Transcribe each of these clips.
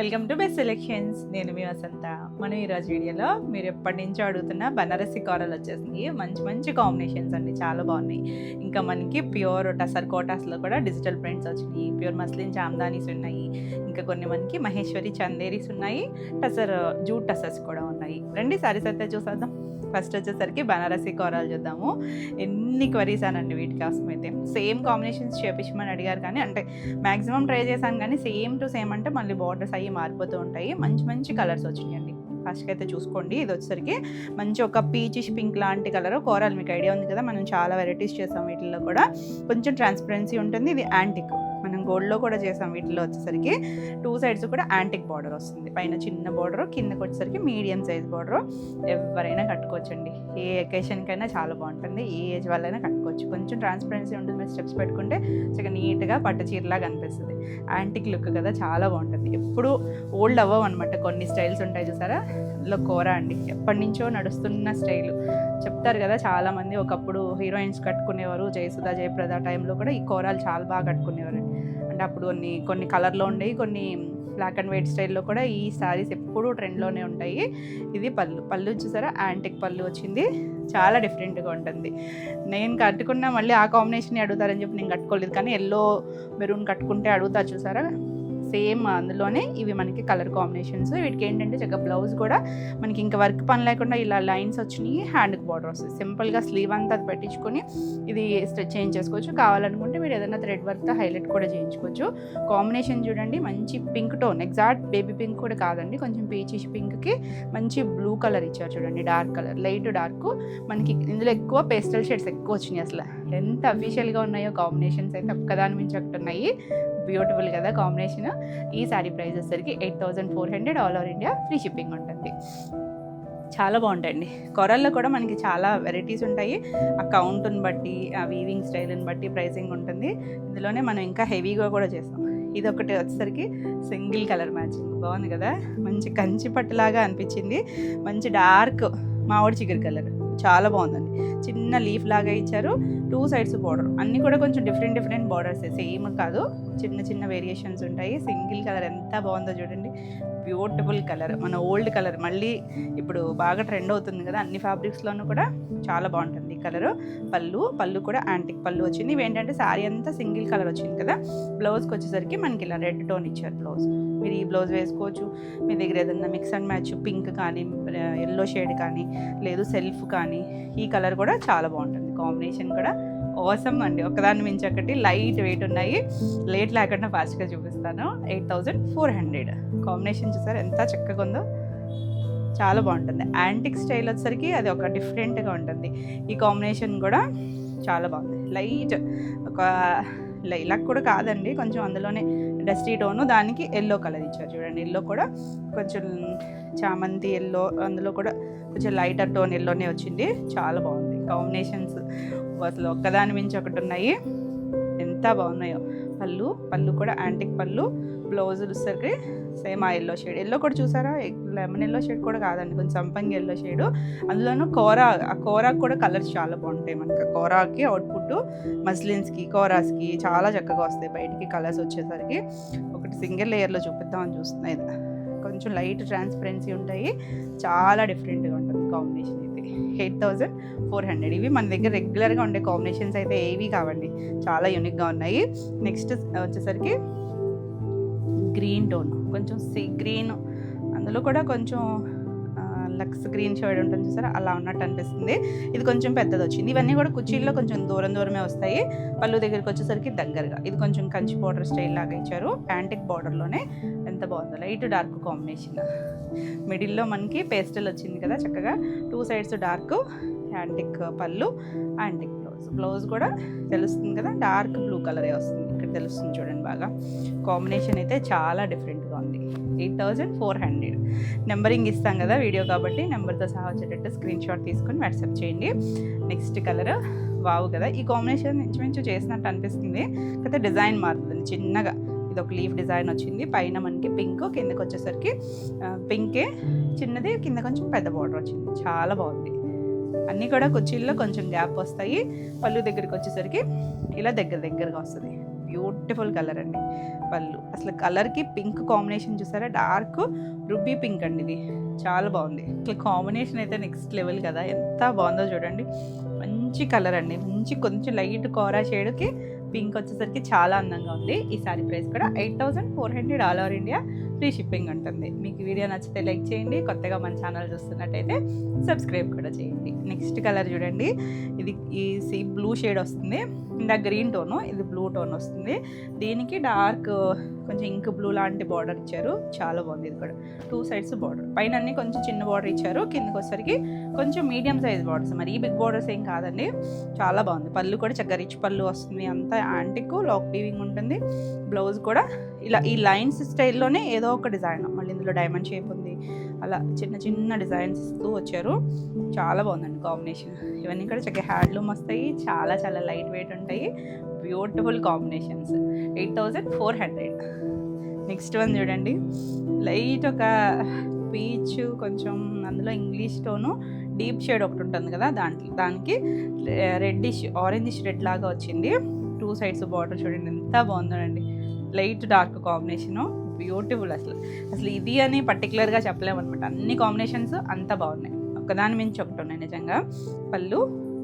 Welcome to best selections. నేను మీ వసంత. మనం ఈరోజు వీడియోలో మీరు ఎప్పటి నుంచో అడుగుతున్న బనారసి కూరలు వచ్చేసింది. మంచి మంచి కాంబినేషన్స్ అండి, చాలా బాగున్నాయి. ఇంకా మనకి ప్యూర్ టసర్ కోటాస్లో కూడా డిజిటల్ ప్రింట్స్ వచ్చినాయి, ప్యూర్ మస్లిన్ జామ్దానీస్ ఉన్నాయి, ఇంకా కొన్ని మనకి మహేశ్వరి చందేరీస్ ఉన్నాయి, టసర్ జూట్ టసర్స్ కూడా ఉన్నాయి. రండి సారీస్ అయితే చూసేద్దాం. ఫస్ట్ వచ్చేసరికి బనారసి కూరలు చూద్దాము. ఎన్ని క్వరీస్ అనండి వీటి కోసం అయితే. సేమ్ కాంబినేషన్స్ చేపించమని అడిగారు, కానీ అంటే మ్యాక్సిమం ట్రై చేశాను, కానీ సేమ్ టు సేమ్ అంటే మళ్ళీ బార్డర్స్ అవి మారిపోతూ ఉంటాయి. మంచి మంచి కలర్స్ వచ్చినాయండి. ఫస్ట్కి అయితే చూసుకోండి. ఇది వచ్చేసరికి మంచి ఒక పీచిష్ పింక్ లాంటి కలర్ కోరల్. మీకు ఐడియా ఉంది కదా, మనం చాలా వెరైటీస్ చేస్తాం. వీటిల్లో కూడా కొంచెం ట్రాన్స్పరెన్సీ ఉంటుంది. ఇది యాంటిక్, మనం గోల్డ్లో కూడా చేసాం. వీటిలో వచ్చేసరికి 2 సైడ్స్ కూడా యాంటిక్ బార్డర్ వస్తుంది. పైన చిన్న బార్డర్, కిందకి వచ్చేసరికి మీడియం సైజ్ బార్డర్. ఎవరైనా కట్టుకోవచ్చండి, ఏ ఎకేషన్కైనా చాలా బాగుంటుంది. ఏ ఏజ్ వాళ్ళైనా కట్టుకోవచ్చు. కొంచెం ట్రాన్స్పరెన్సీ ఉంటుంది. మీరు స్టెప్స్ పెట్టుకుంటే చక్కగా నీట్గా పట్టు చీరలాగా అనిపిస్తుంది. యాంటిక్ లుక్ కదా, చాలా బాగుంటుంది. ఎప్పుడు ఓల్డ్ అవ్వవు అనమాట. కొన్ని స్టైల్స్ ఉంటాయి చూసారా, అందులో కూర అండి ఎప్పటి నుంచో నడుస్తున్న స్టైలు. చెప్తారు కదా చాలామంది, ఒకప్పుడు హీరోయిన్స్ కట్టుకునేవారు. జయసుధ, జయప్రద టైంలో కూడా ఈ కూరలు చాలా బాగా కట్టుకునేవారు. అంటే అప్పుడు కొన్ని కలర్లో ఉండేవి, కొన్ని బ్లాక్ అండ్ వైట్ స్టైల్లో కూడా ఈ శారీస్ ఎప్పుడూ ట్రెండ్లోనే ఉంటాయి. ఇది పళ్ళు చూసారా, యాంటిక్ పళ్ళు వచ్చింది. చాలా డిఫరెంట్గా ఉంటుంది. నేను కట్టుకున్నా మళ్ళీ ఆ కాంబినేషన్ అడుగుతారని చెప్పి నేను కట్టుకోలేదు, కానీ ఎల్లో మెరూన్ కట్టుకుంటే అడుగుతారు చూసారా, సేమ్ అందులోనే ఇవి మనకి కలర్ కాంబినేషన్స్. వీటికి ఏంటంటే చక్కగా బ్లౌజ్ కూడా మనకి ఇంకా వర్క్ పని లేకుండా ఇలా లైన్స్ వచ్చినాయి. హ్యాండ్కి బార్డర్ వస్తుంది. సింపుల్గా స్లీవ్ అంతా అది పెట్టించుకొని ఇది స్టిచ్ చేయించేసుకోవచ్చు. కావాలనుకుంటే మీరు ఏదైనా థ్రెడ్ వర్క్తో హైలైట్ కూడా చేయించుకోవచ్చు. కాంబినేషన్ చూడండి, మంచి pink tone, exact baby pink కూడా కాదండి, కొంచెం పీచిష్ పింక్కి మంచి బ్లూ కలర్ ఇచ్చారు చూడండి. Dark colour, light dark. మనకి ఇందులో ఎక్కువ పేస్టల్ షేడ్స్ ఎక్కువ వచ్చినాయి. అసలు ఎంత అఫీషియల్గా ఉన్నాయో కాంబినేషన్స్ అయితే ఒక్కదాని మించి ఒకటి ఉన్నాయి. బ్యూటిఫుల్ కదా కాంబినేషన్. ఈ శారీ ప్రైస్ వచ్చేసరికి 8400, all over India free shipping ఉంటుంది. చాలా బాగుంటాయండి. కొరల్లో కూడా మనకి చాలా వెరైటీస్ ఉంటాయి. ఆ కౌంట్ని బట్టి, ఆ వీవింగ్ స్టైల్ని బట్టి ప్రైసింగ్ ఉంటుంది. ఇందులోనే మనం ఇంకా హెవీగా కూడా చేస్తాం. ఇది ఒకటి వచ్చేసరికి సింగిల్ కలర్ మ్యాచింగ్ బాగుంది కదా, మంచి కంచి పట్టులాగా అనిపించింది. మంచి డార్క్ మామిడి చిగురు కలర్, చాలా బాగుందండి. చిన్న లీఫ్ లాగా ఇచ్చారు. 2 సైడ్స్ బార్డర్, అన్నీ కూడా కొంచెం డిఫరెంట్ బార్డర్స్, సేమ్ కాదు, చిన్న వేరియేషన్స్ ఉంటాయి. సింగిల్ కలర్ ఎంత బాగుందో చూడండి, బ్యూటిఫుల్ కలర్. మన ఓల్డ్ కలర్ మళ్ళీ ఇప్పుడు బాగా ట్రెండ్ అవుతుంది కదా, అన్ని ఫ్యాబ్రిక్స్లోనూ కూడా చాలా బాగుంటుంది ఈ కలరు. పళ్ళు కూడా యాంటిక్ పళ్ళు వచ్చింది. ఇవి ఏంటంటే శారీ అంతా సింగిల్ కలర్ వచ్చింది కదా. బ్లౌజ్కి వచ్చేసరికి మనకి ఇలా రెడ్ టోన్ ఇచ్చారు బ్లౌజ్. మీరు ఈ బ్లౌజ్ వేసుకోవచ్చు. మీ దగ్గర ఏదన్నా మిక్స్ అండ్ మ్యాచ్ పింక్ కానీ, ఎల్లో షేడ్ కానీ, లేదు సెల్ఫ్ కానీ, ఈ కలర్ కూడా చాలా బాగుంటుంది. కాంబినేషన్ కూడా అవసరం అండి, ఒకదాన్ని మించి ఒకటి. లైట్ వెయిట్ ఉన్నాయి. లేట్ లేకుండా ఫాస్ట్గా చూపిస్తాను. 8400. కాంబినేషన్ చూసారు ఎంత చక్కగా ఉందో, చాలా బాగుంటుంది. యాంటిక్ స్టైల్ వచ్చేసరికి అది ఒక డిఫరెంట్గా ఉంటుంది. ఈ కాంబినేషన్ కూడా చాలా బాగుంది. లైట్ ఒక లైలాక్ కూడా కాదండి, కొంచెం అందులోనే డస్టీ టోను, దానికి ఎల్లో కలర్ ఇచ్చారు చూడండి. ఎల్లో కూడా కొంచెం చామంతి ఎల్లో, అందులో కూడా కొంచెం లైటర్ టోన్ ఎల్లోనే వచ్చింది. చాలా బాగుంది కాంబినేషన్స్. అసలు ఒక్కదాని మించి ఒకటి ఉన్నాయి, ఎంత బాగున్నాయో. పళ్ళు కూడా యాంటిక్ పళ్ళు. బ్లౌజులు వచ్చేసరికి సేమ్ ఆ ఎల్లో షేడ్. ఎల్లో కూడా చూసారా, లెమన్ ఎల్లో షేడ్ కూడా కాదండి, కొంచెం సంపంగి ఎల్లో షేడు. అందులోనూ ఆ కోరాకు కూడా కలర్స్ చాలా బాగుంటాయి. మనకి కోరాకి అవుట్పుట్ మస్లిన్స్కి, కోరాస్కి చాలా చక్కగా వస్తాయి బయటికి కలర్స్ వచ్చేసరికి. ఒకటి సింగిల్ లేయర్లో చూపిద్దామని చూస్తున్నాయి. కొంచెం లైట్ ట్రాన్స్పరెన్సీ ఉంటాయి. చాలా డిఫరెంట్గా ఉంటుంది కాంబినేషన్ అయితే. 8400. ఇవి మన దగ్గర రెగ్యులర్గా ఉండే కాంబినేషన్స్ అయితే ఏవి కావండి, చాలా యూనిక్గా ఉన్నాయి. నెక్స్ట్ వచ్చేసరికి గ్రీన్ టోన్, కొంచెం సీ గ్రీన్, అందులో కూడా కొంచెం లక్స్ గ్రీన్ షేడ్ ఉంటుంది చూసారా, అలా ఉన్నట్టు అనిపిస్తుంది. ఇది కొంచెం పెద్దది వచ్చింది. ఇవన్నీ కూడా కుర్చీల్లో కొంచెం దూరమే వస్తాయి. పళ్ళు దగ్గరికి వచ్చేసరికి దగ్గరగా. ఇది కొంచెం కంచి బార్డర్ స్టైల్ లాగా ఇచ్చారు. యాంటిక్ బార్డర్లోనే ఎంత బాగుందో, లైట్ డార్క్ కాంబినేషన్. మిడిల్లో మనకి పేస్టల్ వచ్చింది కదా చక్కగా. 2 సైడ్స్ డార్క్, యాంటిక్ పళ్ళు, యాంటిక్ బ్లౌజ్ కూడా తెలుస్తుంది కదా, డార్క్ బ్లూ కలరే వస్తుంది. ఇక్కడ తెలుస్తుంది చూడండి బాగా. కాంబినేషన్ అయితే చాలా డిఫరెంట్గా ఉంది. 8400. నెంబరింగ్ ఇస్తాం కదా వీడియో కాబట్టి, నెంబర్తో సహా వచ్చేటట్టు స్క్రీన్ షాట్ తీసుకొని వాట్సాప్ చేయండి. నెక్స్ట్ కలర్ వావ్ కదా, ఈ కాంబినేషన్ ఇంచుమించు చేసినట్టు అనిపిస్తుంది, అయితే డిజైన్ మారుతుంది చిన్నగా. ఇది ఒక లీఫ్ డిజైన్ వచ్చింది. పైన మనకి పింక్, కిందకి వచ్చేసరికి పింకే చిన్నది, కింద కొంచెం పెద్ద బార్డర్ వచ్చింది. చాలా బాగుంది. అన్నీ కూడా కుర్చీల్లో కొంచెం గ్యాప్ వస్తాయి. పళ్ళు దగ్గరికి వచ్చేసరికి ఇలా దగ్గరగా వస్తుంది. బ్యూటిఫుల్ కలర్ అండి. పళ్ళు అసలు కలర్కి పింక్ కాంబినేషన్ చూసారా, డార్క్ రుబీ పింక్ అండి, ఇది చాలా బాగుంది. అసలు కాంబినేషన్ అయితే నెక్స్ట్ లెవెల్ కదా, ఎంత బాగుందో చూడండి. మంచి కలర్ అండి, మంచి కొంచెం లైట్ కోరా షేడ్కి పింక్ వచ్చేసరికి చాలా అందంగా ఉంది. ఈ సారీ ప్రైస్ కూడా 8400 all over India, free shipping ఉంటుంది. మీకు వీడియో నచ్చితే లైక్ చేయండి, కొత్తగా మన ఛానల్ చూస్తున్నట్టయితే సబ్స్క్రైబ్ కూడా చేయండి. నెక్స్ట్ కలర్ చూడండి, ఇది ఈ సీ బ్లూ షేడ్ వస్తుంది, ఇందా గ్రీన్ టోను, ఇది బ్లూ టోన్ వస్తుంది. దీనికి డార్క్ కొంచెం ఇంక్ బ్లూ లాంటి బార్డర్ ఇచ్చారు, చాలా బాగుంది. ఇది కూడా 2 సైడ్స్ బార్డర్, పైన అన్ని కొంచెం చిన్న బార్డర్ ఇచ్చారు, కిందకి వచ్చేసరికి కొంచెం మీడియం సైజ్ బార్డర్స్, మరి ఈ బిగ్ బార్డర్స్ ఏం కాదండి, చాలా బాగుంది. పళ్ళు కూడా చక్కగా రిచ్ పళ్ళు వస్తుంది, అంతా యాంటిక్ లాక్ వీవింగ్ ఉంటుంది. బ్లౌజ్ కూడా ఇలా ఈ లైన్స్ స్టైల్లోనే ఏదో ఒక డిజైన్, మళ్ళీ ఇందులో డైమండ్ షేప్ ఉంది, అలా చిన్న చిన్న డిజైన్స్ ఇస్తూ వచ్చారు. చాలా బాగుందండి కాంబినేషన్. ఇవన్నీ కూడా చక్కగా హ్యాండ్లూమ్ వస్తాయి, చాలా చాలా లైట్ వెయిట్ ఉంటాయి, బ్యూటిఫుల్ కాంబినేషన్స్. 8400. నెక్స్ట్ వన్ చూడండి, లైట్ ఒక పీచ్, కొంచెం అందులో ఇంగ్లీష్ టోను, డీప్ షేడ్ ఒకటి ఉంటుంది కదా, దానికి రెడ్డిష్ ఆరెంజిష్ రెడ్ లాగా వచ్చింది. 2 సైడ్స్ బార్డర్ చూడండి, ఎంత బాగుందండి. Light dark combination, beautiful. అసలు ఇది అని పర్టికులర్గా చెప్పలేమన్నమాట, అన్ని కాంబినేషన్స్ అంత బాగున్నాయి, ఒకదాని మించి ఒకటి ఉన్నాయి నిజంగా.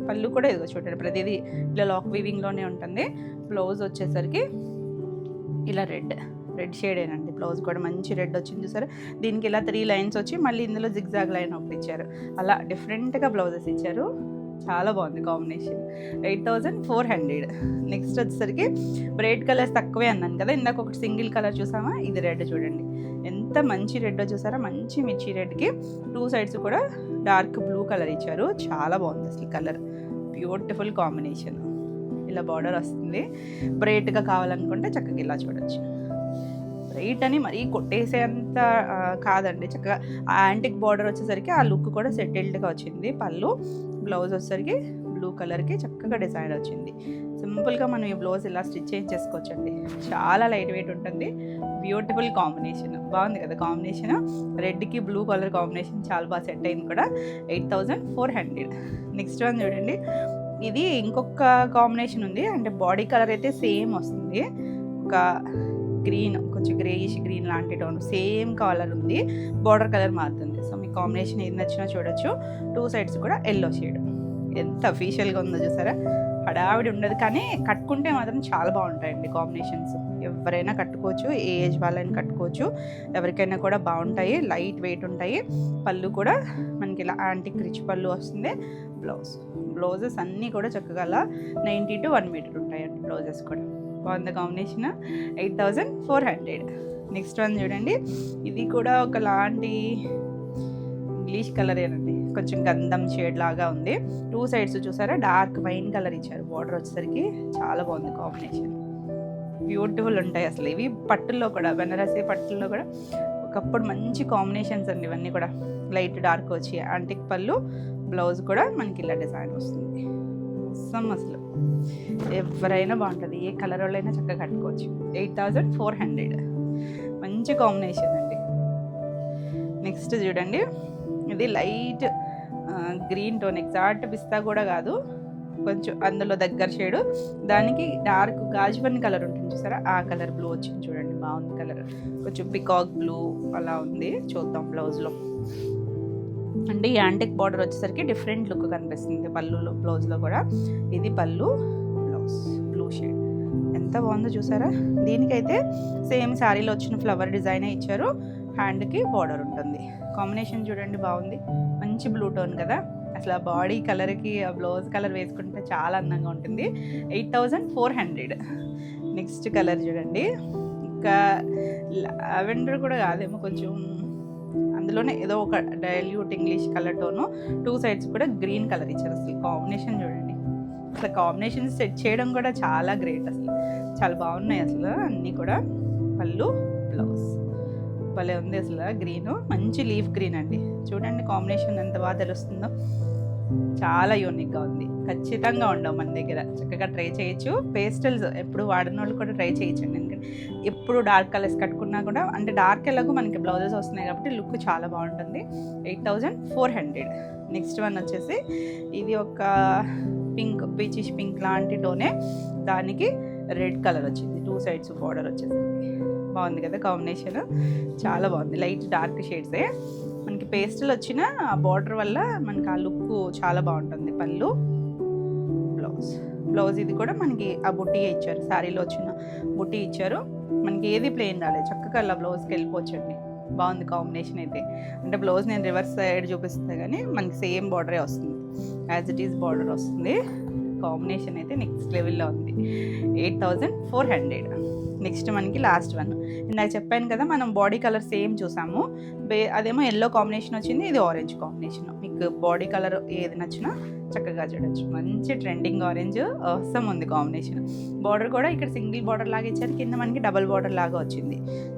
పళ్ళు కూడా ఇదిగో చూడండి, ప్రతిదీ ఇలా లాక్ వీవింగ్లోనే ఉంటుంది. బ్లౌజ్ వచ్చేసరికి ఇలా రెడ్ షేడేనండి, బ్లౌజ్ కూడా మంచి రెడ్ వచ్చింది చూసారు. దీనికి ఇలా 3 లైన్స్ వచ్చి మళ్ళీ ఇందులో జిగ్జాగ్ లైన్ ఒకటి ఇచ్చారు, అలా డిఫరెంట్గా బ్లౌజెస్ ఇచ్చారు, చాలా బాగుంది కాంబినేషన్. 8400. నెక్స్ట్ వచ్చేసరికి బ్రైట్ కలర్స్ తక్కువే అన్నాను కదా, ఇందాక ఒకటి సింగిల్ కలర్ చూసామా, ఇది రెడ్ చూడండి, ఎంత మంచి రెడ్ చూసారా, మంచి మిర్చి రెడ్కి 2 సైడ్స్ కూడా డార్క్ బ్లూ కలర్ ఇచ్చారు, చాలా బాగుంది అసలు కలర్, బ్యూటిఫుల్ కాంబినేషన్. ఇలా బార్డర్ వస్తుంది. బ్రైట్గా కావాలనుకుంటే చక్కగా ఇలా చూడొచ్చు. బ్రైట్ అని మరీ కొట్టేసేంత కాదండి, చక్కగా ఆ యాంటిక్ బార్డర్ వచ్చేసరికి ఆ లుక్ కూడా సెటిల్డ్గా వచ్చింది. పళ్ళు, బ్లౌజ్ వచ్చేసరికి బ్లూ కలర్కి చక్కగా డిజైన్ వచ్చింది. సింపుల్గా మనం ఈ బ్లౌజ్ ఇలా స్టిచ్ చేసుకోవచ్చండి, చాలా లైట్ వెయిట్ ఉంటుంది, బ్యూటిఫుల్ కాంబినేషన్. బాగుంది కదా కాంబినేషన్, రెడ్కి బ్లూ కలర్ కాంబినేషన్ చాలా బాగా సెట్ అయింది కూడా. 8400. నెక్స్ట్ వన్ చూడండి, ఇది ఇంకొక కాంబినేషన్ ఉంది, అంటే బాడీ కలర్ అయితే సేమ్ వస్తుంది, ఒక గ్రీన్, కొంచెం గ్రేయిష్ గ్రీన్ లాంటి టోన్, సేమ్ కలర్ ఉంది, బార్డర్ కలర్ మారుతుంది. సో మీ కాంబినేషన్ ఏది నచ్చినా చూడొచ్చు. 2 సైడ్స్ కూడా ఎల్లో షేడ్, ఎంత అఫీషియల్గా ఉందో చూసారా, హడావిడి ఉండదు, కానీ కట్టుకుంటే మాత్రం చాలా బాగుంటాయండి కాంబినేషన్స్. ఎవరైనా కట్టుకోవచ్చు, ఏ ఏజ్ వాళ్ళైనా కట్టుకోవచ్చు, ఎవరికైనా కూడా బాగుంటాయి, లైట్ వెయిట్ ఉంటాయి. పళ్ళు కూడా మనకి ఇలా యాంటిక్ రిచ్ పళ్ళు వస్తుంది. బ్లౌజెస్ అన్నీ కూడా చక్కగా 90 to 1 మీటర్ ఉంటాయండి బ్లౌజెస్ కూడా. బాగుంది కాంబినేషన్. 8400. నెక్స్ట్ వన్ చూడండి, ఇది కూడా ఒకలాంటి ఇంగ్లీష్ కలరేనండి, కొంచెం గంధం షేడ్ లాగా ఉంది. 2 సైడ్స్ చూసారా డార్క్ వైన్ కలర్ ఇచ్చారు, బార్డర్ వచ్చేసరికి చాలా బాగుంది కాంబినేషన్, బ్యూటిఫుల్ ఉంటాయి అసలు. ఇవి పట్టుల్లో కూడా, బెనారసీ పట్టుల్లో కూడా ఒకప్పుడు మంచి కాంబినేషన్స్ అండి ఇవన్నీ కూడా. లైట్ డార్క్ వచ్చి యాంటిక్ పళ్ళు, బ్లౌజ్ కూడా మనకి ఇలా డిజైన్ వస్తుంది. అసలు ఎవరైనా బాగుంటుంది, ఏ కలర్ వాళ్ళైనా చక్కగా కట్టుకోవచ్చు. 8400. మంచి కాంబినేషన్ అండి. నెక్స్ట్ చూడండి, ఇది లైట్ గ్రీన్ టోన్, ఎగ్జాక్ట్ పిస్తా కూడా కాదు, కొంచెం అందులో దగ్గర షేడు, దానికి డార్క్ గాజువన్ కలర్ ఉంటుంది చూసారా, ఆ కలర్ బ్లూ వచ్చింది చూడండి, బాగుంది కలర్, కొంచెం పికాక్ బ్లూ అలా ఉంది. చూద్దాం బ్లౌజ్లో, అంటే ఈ యాంటిక్ బార్డర్ వచ్చేసరికి డిఫరెంట్ లుక్ కనిపిస్తుంది పళ్ళులో, బ్లౌజ్లో కూడా. ఇది పళ్ళు, బ్లౌజ్ బ్లూ షేడ్, ఎంత బాగుందో చూసారా. దీనికైతే సేమ్ శారీలో వచ్చిన ఫ్లవర్ డిజైనే ఇచ్చారు, హ్యాండ్కి బార్డర్ ఉంటుంది. కాంబినేషన్ చూడండి బాగుంది, మంచి బ్లూ టోన్ కదా, అసలు ఆ బాడీ కలర్కి ఆ బ్లౌజ్ కలర్ వేసుకుంటే చాలా అందంగా ఉంటుంది. 8400. నెక్స్ట్ కలర్ చూడండి, ఇంకా లావెండర్ కూడా కాదేమో, కొంచెం అందులోనే ఏదో ఒక dilute English colour tone, 2 sides కూడా గ్రీన్ కలర్ ఇచ్చారు. అసలు కాంబినేషన్ చూడండి, అసలు కాంబినేషన్ సెట్ చేయడం కూడా చాలా గ్రేట్, అసలు చాలా బాగున్నాయి అసలు అన్నీ కూడా. పళ్ళు, బ్లౌజ్ భలే ఉంది అసలు, గ్రీను మంచి లీఫ్ గ్రీన్ అండి, చూడండి కాంబినేషన్ ఎంత బాగా తెలుస్తుందో, చాలా యూనిక్గా ఉంది. ఖచ్చితంగా ఉండవు మన దగ్గర, చక్కగా ట్రై చేయొచ్చు. పేస్టల్స్ ఎప్పుడు వాడిన వాళ్ళు కూడా ట్రై చేయొచ్చండి, ఎందుకంటే ఎప్పుడు డార్క్ కలర్స్ కట్టుకున్నా కూడా, అంటే డార్క్ ఎలాగో మనకి బ్లౌజెస్ వస్తున్నాయి కాబట్టి లుక్ చాలా బాగుంటుంది. 8400. నెక్స్ట్ వన్ వచ్చేసి ఇది ఒక పింక్, పీచిష్ పింక్ లాంటి టోనే, దానికి రెడ్ కలర్ వచ్చింది, 2 సైడ్స్ బార్డర్ వచ్చేసింది. బాగుంది కదా కాంబినేషన్, చాలా బాగుంది. లైట్ డార్క్ షేడ్సే మనకి పేస్టల్ వచ్చిన బార్డర్ వల్ల మనకి ఆ లుక్ చాలా బాగుంటుంది. పళ్ళు, బ్లౌజ్ ఇది కూడా మనకి ఆ బుట్టి ఇచ్చారు, శారీలో వచ్చిన బుట్టి ఇచ్చారు. మనకి ఏది ప్లెయిన్ రాలేదు, చక్కగా అలా బ్లౌజ్కి వెళ్ళిపోవచ్చండి. బాగుంది కాంబినేషన్ అయితే. అంటే బ్లౌజ్ నేను రివర్స్ సైడ్ చూపిస్తుంది కానీ మనకి సేమ్ బార్డరే వస్తుంది, యాజ్ ఇట్ ఈస్ బార్డర్ వస్తుంది. కాంబినేషన్ అయితే నెక్స్ట్ లెవెల్లో ఉంది. 8400. నెక్స్ట్ మనకి లాస్ట్ వన్. ఇందాక చెప్పాను కదా మనం బాడీ కలర్ సేమ్ చూసాము, అదేమో ఎల్లో కాంబినేషన్ వచ్చింది, ఇది ఆరెంజ్ కాంబినేషన్. మీకు బాడీ కలర్ ఏది నచ్చినా చక్కగా చూడొచ్చు. మంచి ట్రెండింగ్ ఆరెంజ్ అవసరం ఉంది కాంబినేషన్. బార్డర్ కూడా ఇక్కడ సింగిల్ బార్డర్ లాగా ఇచ్చారు, కింద మనకి డబల్ బార్డర్ లాగా వచ్చింది.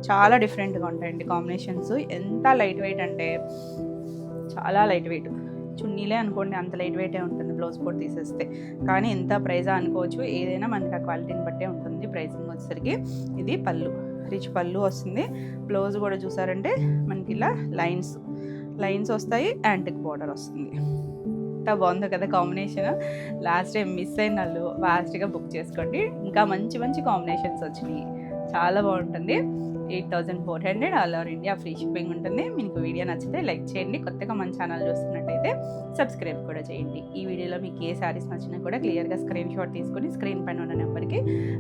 చాలా డిఫరెంట్గా ఉంటాయండి కాంబినేషన్స్. ఎంత లైట్ వెయిట్ అంటే చాలా లైట్ వెయిట్. చున్నీలే అనుకోండి అంత లైట్ వెయిటే ఉంటుంది బ్లౌజ్ కూడా తీసేస్తే, కానీ ఎంత ప్రైజా అనుకోవచ్చు. ఏదైనా మనకి ఆ క్వాలిటీని బట్టే ఉంటుంది ప్రైసింగ్ వచ్చేసరికి. ఇది పళ్ళు, రిచ్ పళ్ళు వస్తుంది. బ్లౌజ్ కూడా చూసారంటే మనకి ఇలా లైన్స్ వస్తాయి, యాంటిక్ బార్డర్ వస్తుంది. ఎంత బాగుందో కదా కాంబినేషన్. లాస్ట్ టైం మిస్ అయిన వాళ్ళు ఫాస్ట్గా బుక్ చేసుకోండి, ఇంకా మంచి మంచి కాంబినేషన్స్ వచ్చినాయి. చాలా బాగుంటుంది. 8400 all over India free shipping ఉంటుంది. మీకు వీడియో నచ్చితే లైక్ చేయండి, కొత్తగా మన ఛానల్ చూస్తున్నట్టయితే సబ్స్క్రైబ్ కూడా చేయండి. ఈ వీడియోలో మీకు ఏ శారీస్ నచ్చినా కూడా క్లియర్గా స్క్రీన్ షాట్ తీసుకొని స్క్రీన్ పైన ఉన్న నెంబర్కి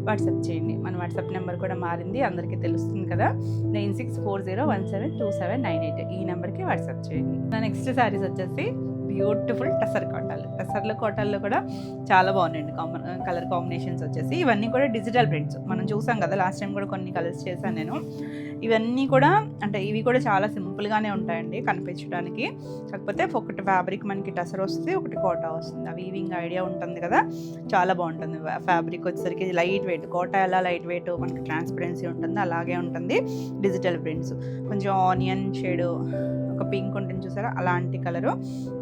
వాట్సాప్ చేయండి. మన వాట్సాప్ నెంబర్ కూడా మారింది, అందరికీ తెలుస్తుంది కదా, 9640172798. ఈ నెంబర్కి వాట్సాప్ చేయండి. నా నెక్స్ట్ శారీస్ వచ్చేసి బ్యూటిఫుల్ టసర్ కోటాల్లో కూడా చాలా బాగున్నాయండి కలర్ కాంబినేషన్స్ వచ్చేసి. ఇవన్నీ కూడా డిజిటల్ ప్రింట్స్ మనం చూసాం కదా, లాస్ట్ టైం కూడా కొన్ని కలర్స్ చేశాను నేను. ఇవన్నీ కూడా అంటే ఇవి కూడా చాలా సింపుల్గానే ఉంటాయండి కనిపించడానికి. కాకపోతే ఒకటి ఫ్యాబ్రిక్ మనకి టసర్ వస్తుంది, ఒకటి కోటా వస్తుంది. ఆ వీవింగ్ ఐడియా ఉంటుంది కదా, చాలా బాగుంటుంది. ఫ్యాబ్రిక్ వచ్చేసరికి లైట్ వెయిట్, కోటా ఎలా లైట్ వెయిట్ మనకి ట్రాన్స్పరెన్సీ ఉంటుంది అలాగే ఉంటుంది. డిజిటల్ ప్రింట్స్ కొంచెం ఆనియన్ షేడ్, ఒక పింక్ ఉంటుంది చూసారా, అలాంటి కలరు.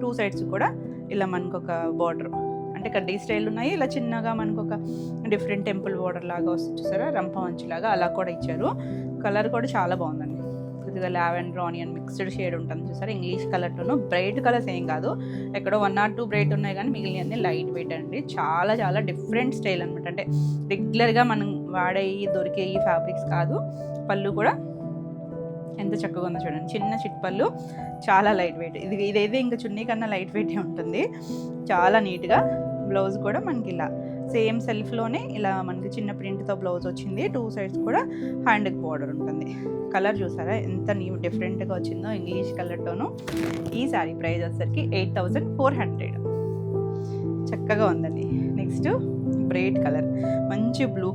2 సైడ్స్ కూడా ఇలా మనకు ఒక బార్డర్, అంటే ఇక్కడ డీ స్టైల్ ఉన్నాయి, ఇలా చిన్నగా మనకు ఒక డిఫరెంట్ టెంపుల్ బార్డర్ లాగా వస్తుంది చూసారా, రంప మంచులాగా అలా కూడా ఇచ్చారు. కలర్ కూడా చాలా బాగుందండి. కొద్దిగా లావెండర్ ఆనియన్ మిక్స్డ్ షేడ్ ఉంటుంది చూసారా, ఇంగ్లీష్ కలర్తోనూ. బ్రైట్ కలర్స్ ఏం కాదు, ఎక్కడో 1 or 2 బ్రైట్ ఉన్నాయి కానీ మిగిలినవన్నీ లైట్ వెయిట్ అండి. చాలా చాలా డిఫరెంట్ స్టైల్ అనమాట, అంటే రెగ్యులర్గా మనం వాడే దొరికే ఈ ఫ్యాబ్రిక్స్ కాదు. పళ్ళు కూడా ఎంత చక్కగా ఉందో చూడండి, చిన్న చిట్పళ్ళు, చాలా లైట్ వెయిట్. ఇదైతే ఇంకా చున్నీ కన్నా లైట్ వెయిటే ఉంటుంది, చాలా నీట్గా. బ్లౌజ్ కూడా మనకి ఇలా సేమ్ సెల్ఫ్లోనే ఇలా మనకి చిన్న ప్రింట్తో బ్లౌజ్ వచ్చింది. 2 సైడ్స్ కూడా హ్యాండ్కి బార్డర్ ఉంటుంది. కలర్ చూసారా ఎంత డిఫరెంట్గా వచ్చిందో, ఇంగ్లీష్ కలర్తోనూ. ఈ శారీ ప్రైస్ వచ్చేసరికి 8400. చక్కగా ఉందండి. నెక్స్ట్ బ్రైట్ కలర్, మంచి బ్లూ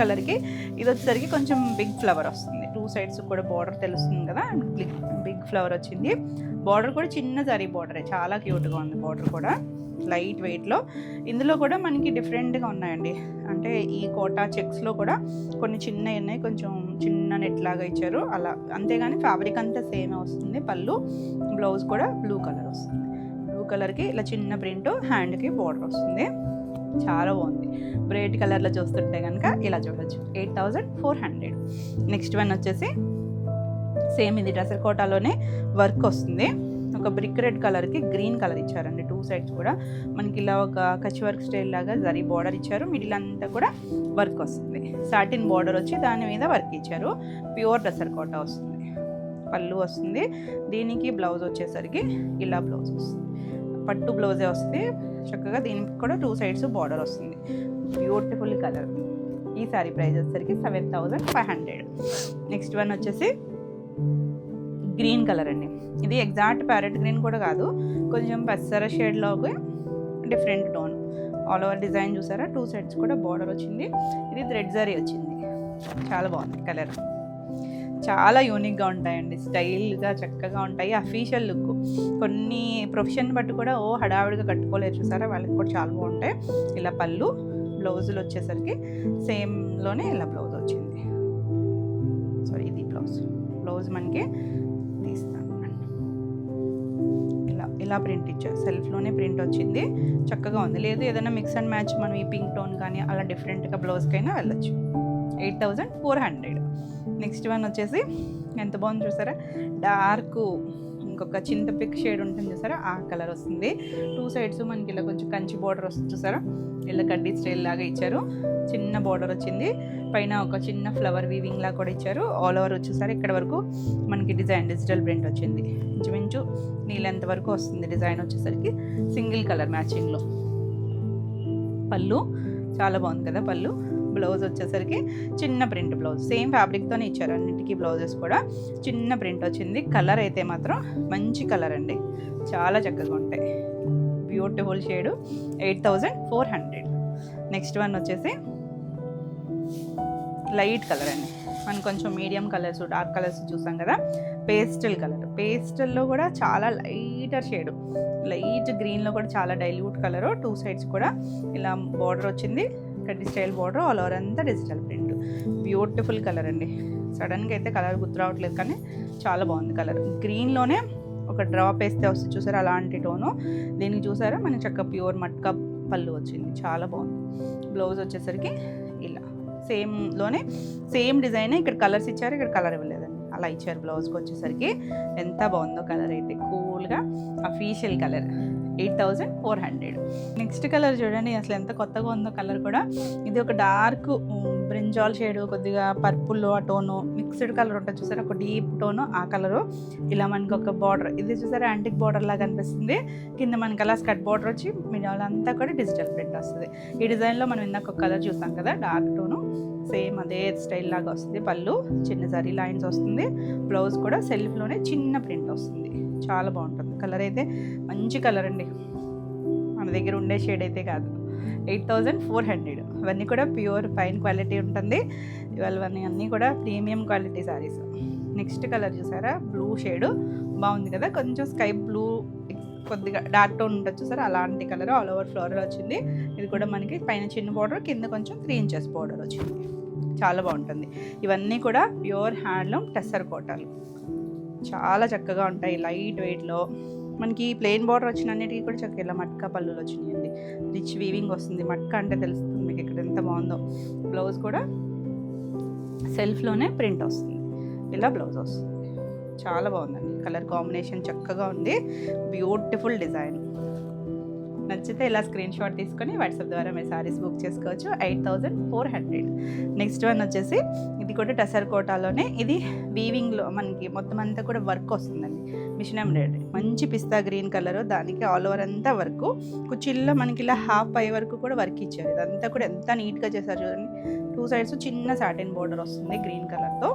కలర్కి ఇది వచ్చేసరికి కొంచెం బిగ్ ఫ్లవర్ వస్తుంది. 2 సైడ్స్ కూడా బార్డర్ తెలుస్తుంది కదా, బిగ్ ఫ్లవర్ వచ్చింది. బార్డర్ కూడా చిన్న జరీ బార్డరే, చాలా క్యూట్గా ఉంది బార్డర్ కూడా, లైట్ వెయిట్లో. ఇందులో కూడా మనకి డిఫరెంట్గా ఉన్నాయండి, అంటే ఈ కోటా చెక్స్లో కూడా కొన్ని చిన్నవి ఉన్నాయి, కొంచెం చిన్న నెట్ లాగా ఇచ్చారు అలా, అంతేగాని ఫ్యాబ్రిక్ అంతా సేమే వస్తుంది. పళ్ళు, బ్లౌజ్ కూడా బ్లూ కలర్ వస్తుంది. బ్లూ కలర్కి ఇలా చిన్న ప్రింట్, హ్యాండ్కి బార్డర్ వస్తుంది. చాలా బాగుంది. బ్రైట్ కలర్లో చూస్తుంటే కనుక ఇలా చూడొచ్చు. 8400. నెక్స్ట్ వన్ వచ్చేసి సేమ్ ఇది టసర్ కోటాలోనే వర్క్ వస్తుంది. ఒక బ్రిక్ రెడ్ కలర్కి గ్రీన్ కలర్ ఇచ్చారండి. 2 సైడ్స్ కూడా మనకి ఇలా ఒక కచ్ వర్క్ స్టైల్ లాగా జరీ బార్డర్ ఇచ్చారు. మిడిల్ అంతా కూడా వర్క్ వస్తుంది. సాటిన్ బార్డర్ వచ్చి దాని మీద వర్క్ ఇచ్చారు. ప్యూర్ టసర్ కోటా వస్తుంది. పళ్ళు వస్తుంది. దీనికి బ్లౌజ్ వచ్చేసరికి ఇలా బ్లౌజ్ వస్తుంది, పట్టు బ్లౌజే వస్తుంది చక్కగా. దీనికి కూడా 2 సైడ్స్ బార్డర్ వస్తుంది. Beautiful colour. ఈ శారీ ప్రైస్ వచ్చేసరికి 7500. నెక్స్ట్ వన్ వచ్చేసి గ్రీన్ కలర్ అండి. ఇది ఎగ్జాక్ట్ ప్యారెట్ గ్రీన్ కూడా కాదు, కొంచెం పెసర షేడ్లోకి different tone. All over design చూసారా, 2 సైడ్స్ కూడా బార్డర్ వచ్చింది. ఇది థ్రెడ్ జరీ వచ్చింది. చాలా బాగుంది కలర్. చాలా యూనిక్గా ఉంటాయండి, స్టైల్గా చక్కగా ఉంటాయి. Official look. కొన్ని ప్రొఫెషన్ బట్టి కూడా హడావిడిగా కట్టుకోలేరు చూసారా, వాళ్ళకి కూడా చాలా బాగుంటాయి. ఇలా పళ్ళు, బ్లౌజులు వచ్చేసరికి సేమ్లోనే ఇలా బ్లౌజ్ వచ్చింది. సారీ, ఇది బ్లౌజ్ మనకి తీస్తాను. ఇలా ప్రింట్ ఇచ్చారు, సెల్ఫ్లోనే ప్రింట్ వచ్చింది. చక్కగా ఉంది. లేదు ఏదైనా మిక్స్ అండ్ మ్యాచ్ మనం ఈ పింక్ టోన్ కానీ అలా డిఫరెంట్గా బ్లౌజ్కైనా వెళ్ళొచ్చు. 8400. నెక్స్ట్ వన్ వచ్చేసి ఎంత బాగుంది చూసారా, డార్క్ ఇంకొక చింతపిక్ షేడ్ ఉంటుంది చూసారా, ఆ కలర్ వస్తుంది. 2 సైడ్స్ మనకి ఇలా కొంచెం కంచి బార్డర్ వస్తుంది చూసారా, ఇలా కడ్డీ స్టైల్ లాగా ఇచ్చారు. చిన్న బార్డర్ వచ్చింది, పైన ఒక చిన్న ఫ్లవర్ వీవింగ్ లాగా కూడా ఇచ్చారు. ఆల్ ఓవర్ వచ్చేసరికి ఇక్కడ వరకు మనకి డిజైన్ డిజిటల్ ప్రింట్ వచ్చింది. ఇంచుమించు నీళ్ళెంత వరకు వస్తుంది డిజైన్ వచ్చేసరికి, సింగిల్ కలర్ మ్యాచింగ్లో. పళ్ళు చాలా బాగుంది కదా పళ్ళు. బ్లౌజ్ వచ్చేసరికి చిన్న ప్రింట్ బ్లౌజ్, సేమ్ ఫ్యాబ్రిక్తోనే ఇచ్చారు అన్నింటికీ. బ్లౌజెస్ కూడా చిన్న ప్రింట్ వచ్చింది. కలర్ అయితే మాత్రం మంచి కలర్ అండి, చాలా చక్కగా ఉంటాయి. Beautiful shade, 8400. నెక్స్ట్ వన్ వచ్చేసి లైట్ కలర్ అండి. మనం కొంచెం మీడియం కలర్స్, డార్క్ కలర్స్ చూసాం కదా, పేస్టల్ కలర్. పేస్టల్లో కూడా చాలా లైటర్ షేడు, లైట్ గ్రీన్లో కూడా చాలా డైల్యూట్ కలరు. 2 సైడ్స్ కూడా ఇలా బార్డర్ వచ్చింది, కడ్డీ స్టైల్ బార్డర్, ఆల్ ఓవర్ అంతా డిజిటల్ ప్రింట్. బ్యూటిఫుల్ కలర్ అండి. సడన్గా అయితే కలర్ గుర్తు రావట్లేదు కానీ చాలా బాగుంది కలర్. గ్రీన్లోనే ఒక డ్రాప్ వేస్తే వస్తుంది చూసారా, అలాంటి టోను. దీనికి చూసారా మనకి చక్కగా ప్యూర్ మట్కా పళ్ళు వచ్చింది, చాలా బాగుంది. బ్లౌజ్ వచ్చేసరికి ఇలా సేమ్లోనే సేమ్ డిజైనే, ఇక్కడ కలర్స్ ఇచ్చారు, ఇక్కడ కలర్ ఇవ్వలేదండి, అలా ఇచ్చారు. బ్లౌజ్కి వచ్చేసరికి ఎంత బాగుందో కలర్ అయితే, కూల్గా అఫీషియల్ కలర్. 8400. నెక్స్ట్ కలర్ చూడండి, అసలు ఎంత కొత్తగా ఉందో కలర్ కూడా. ఇది ఒక డార్క్ బ్రింజాల్ షేడ్, కొద్దిగా పర్పుల్ ఆ టోను మిక్స్డ్ కలర్ ఉంటుంది చూసారా, ఒక డీప్ టోను ఆ కలరు. ఇలా మనకి ఒక బార్డర్, ఇది చూసారా యాంటిక్ బార్డర్ లాగా అనిపిస్తుంది. కింద మనకి అలా స్కర్ట్ బార్డర్ వచ్చి మిడిల్ అంతా కూడా డిజిటల్ ప్రింట్ వస్తుంది. ఈ డిజైన్లో మనం ఇందాక ఒక కలర్ చూసాం కదా, డార్క్ టోను, సేమ్ అదే స్టైల్ లాగా వస్తుంది. పళ్ళు చిన్న జరీ లైన్స్ వస్తుంది. బ్లౌజ్ కూడా సెల్ఫ్లోనే చిన్న ప్రింట్ వస్తుంది, చాలా బాగుంటుంది. కలర్ అయితే మంచి కలర్ అండి, మన దగ్గర ఉండే షేడ్ అయితే కాదు. 8400. ఇవన్నీ కూడా ప్యూర్ ఫైన్ క్వాలిటీ ఉంటుంది. ఇవన్నీ అన్నీ కూడా premium quality saris. Next colour చూసారా, బ్లూ షేడు బాగుంది కదా, కొంచెం స్కై బ్లూ కొద్దిగా డార్క్ టోన్ ఉంటుంది చూసారా, అలాంటి కలర్. ఆల్ ఓవర్ ఫ్లోరల్ వచ్చింది. ఇది కూడా మనకి పైన చిన్న బార్డర్, కింద కొంచెం 3 ఇంచెస్ బార్డర్ వచ్చింది, చాలా బాగుంటుంది. ఇవన్నీ కూడా ప్యూర్ హ్యాండ్లూమ్ టెస్సర్ కోటాలు, చాలా చక్కగా ఉంటాయి. లైట్ వెయిట్లో మనకి ప్లెయిన్ బార్డర్ వచ్చిన అన్నిటికీ కూడా చక్కగా ఇలా మట్కా పళ్ళులు వచ్చినాయండి. రిచ్ వీవింగ్ వస్తుంది. మట్కా అంటే తెలుస్తుంది మీకు ఇక్కడ ఎంత బాగుందో. బ్లౌజ్ కూడా సెల్ఫ్లోనే ప్రింట్ వస్తుంది, ఇలా బ్లౌజ్ వస్తుంది. చాలా బాగుందండి, కలర్ కాంబినేషన్ చక్కగా ఉంది. Beautiful design. నచ్చితే ఇలా స్క్రీన్ షాట్ తీసుకొని వాట్సాప్ ద్వారా మీరు శారీస్ బుక్ చేసుకోవచ్చు. 8400. నెక్స్ట్ వన్ వచ్చేసి ఇది కూడా టసర్ కోటాలోనే. ఇది వీవింగ్లో మనకి మొత్తం అంతా కూడా వర్క్ వస్తుందండి, మిషన్ ఎంబ్రాయిడరీ. మంచి పిస్తా గ్రీన్ కలర్, దానికి ఆల్ ఓవర్ అంతా వర్క్. కుచ్చిల్లో మనకి ఇలా హాఫ్ పై వరకు కూడా వర్క్ ఇచ్చారు. ఇదంతా కూడా ఎంత నీట్గా చేశారు చూడండి. 2 సైడ్స్ చిన్న సాటిన్ బోర్డర్ వస్తుంది గ్రీన్ కలర్తో.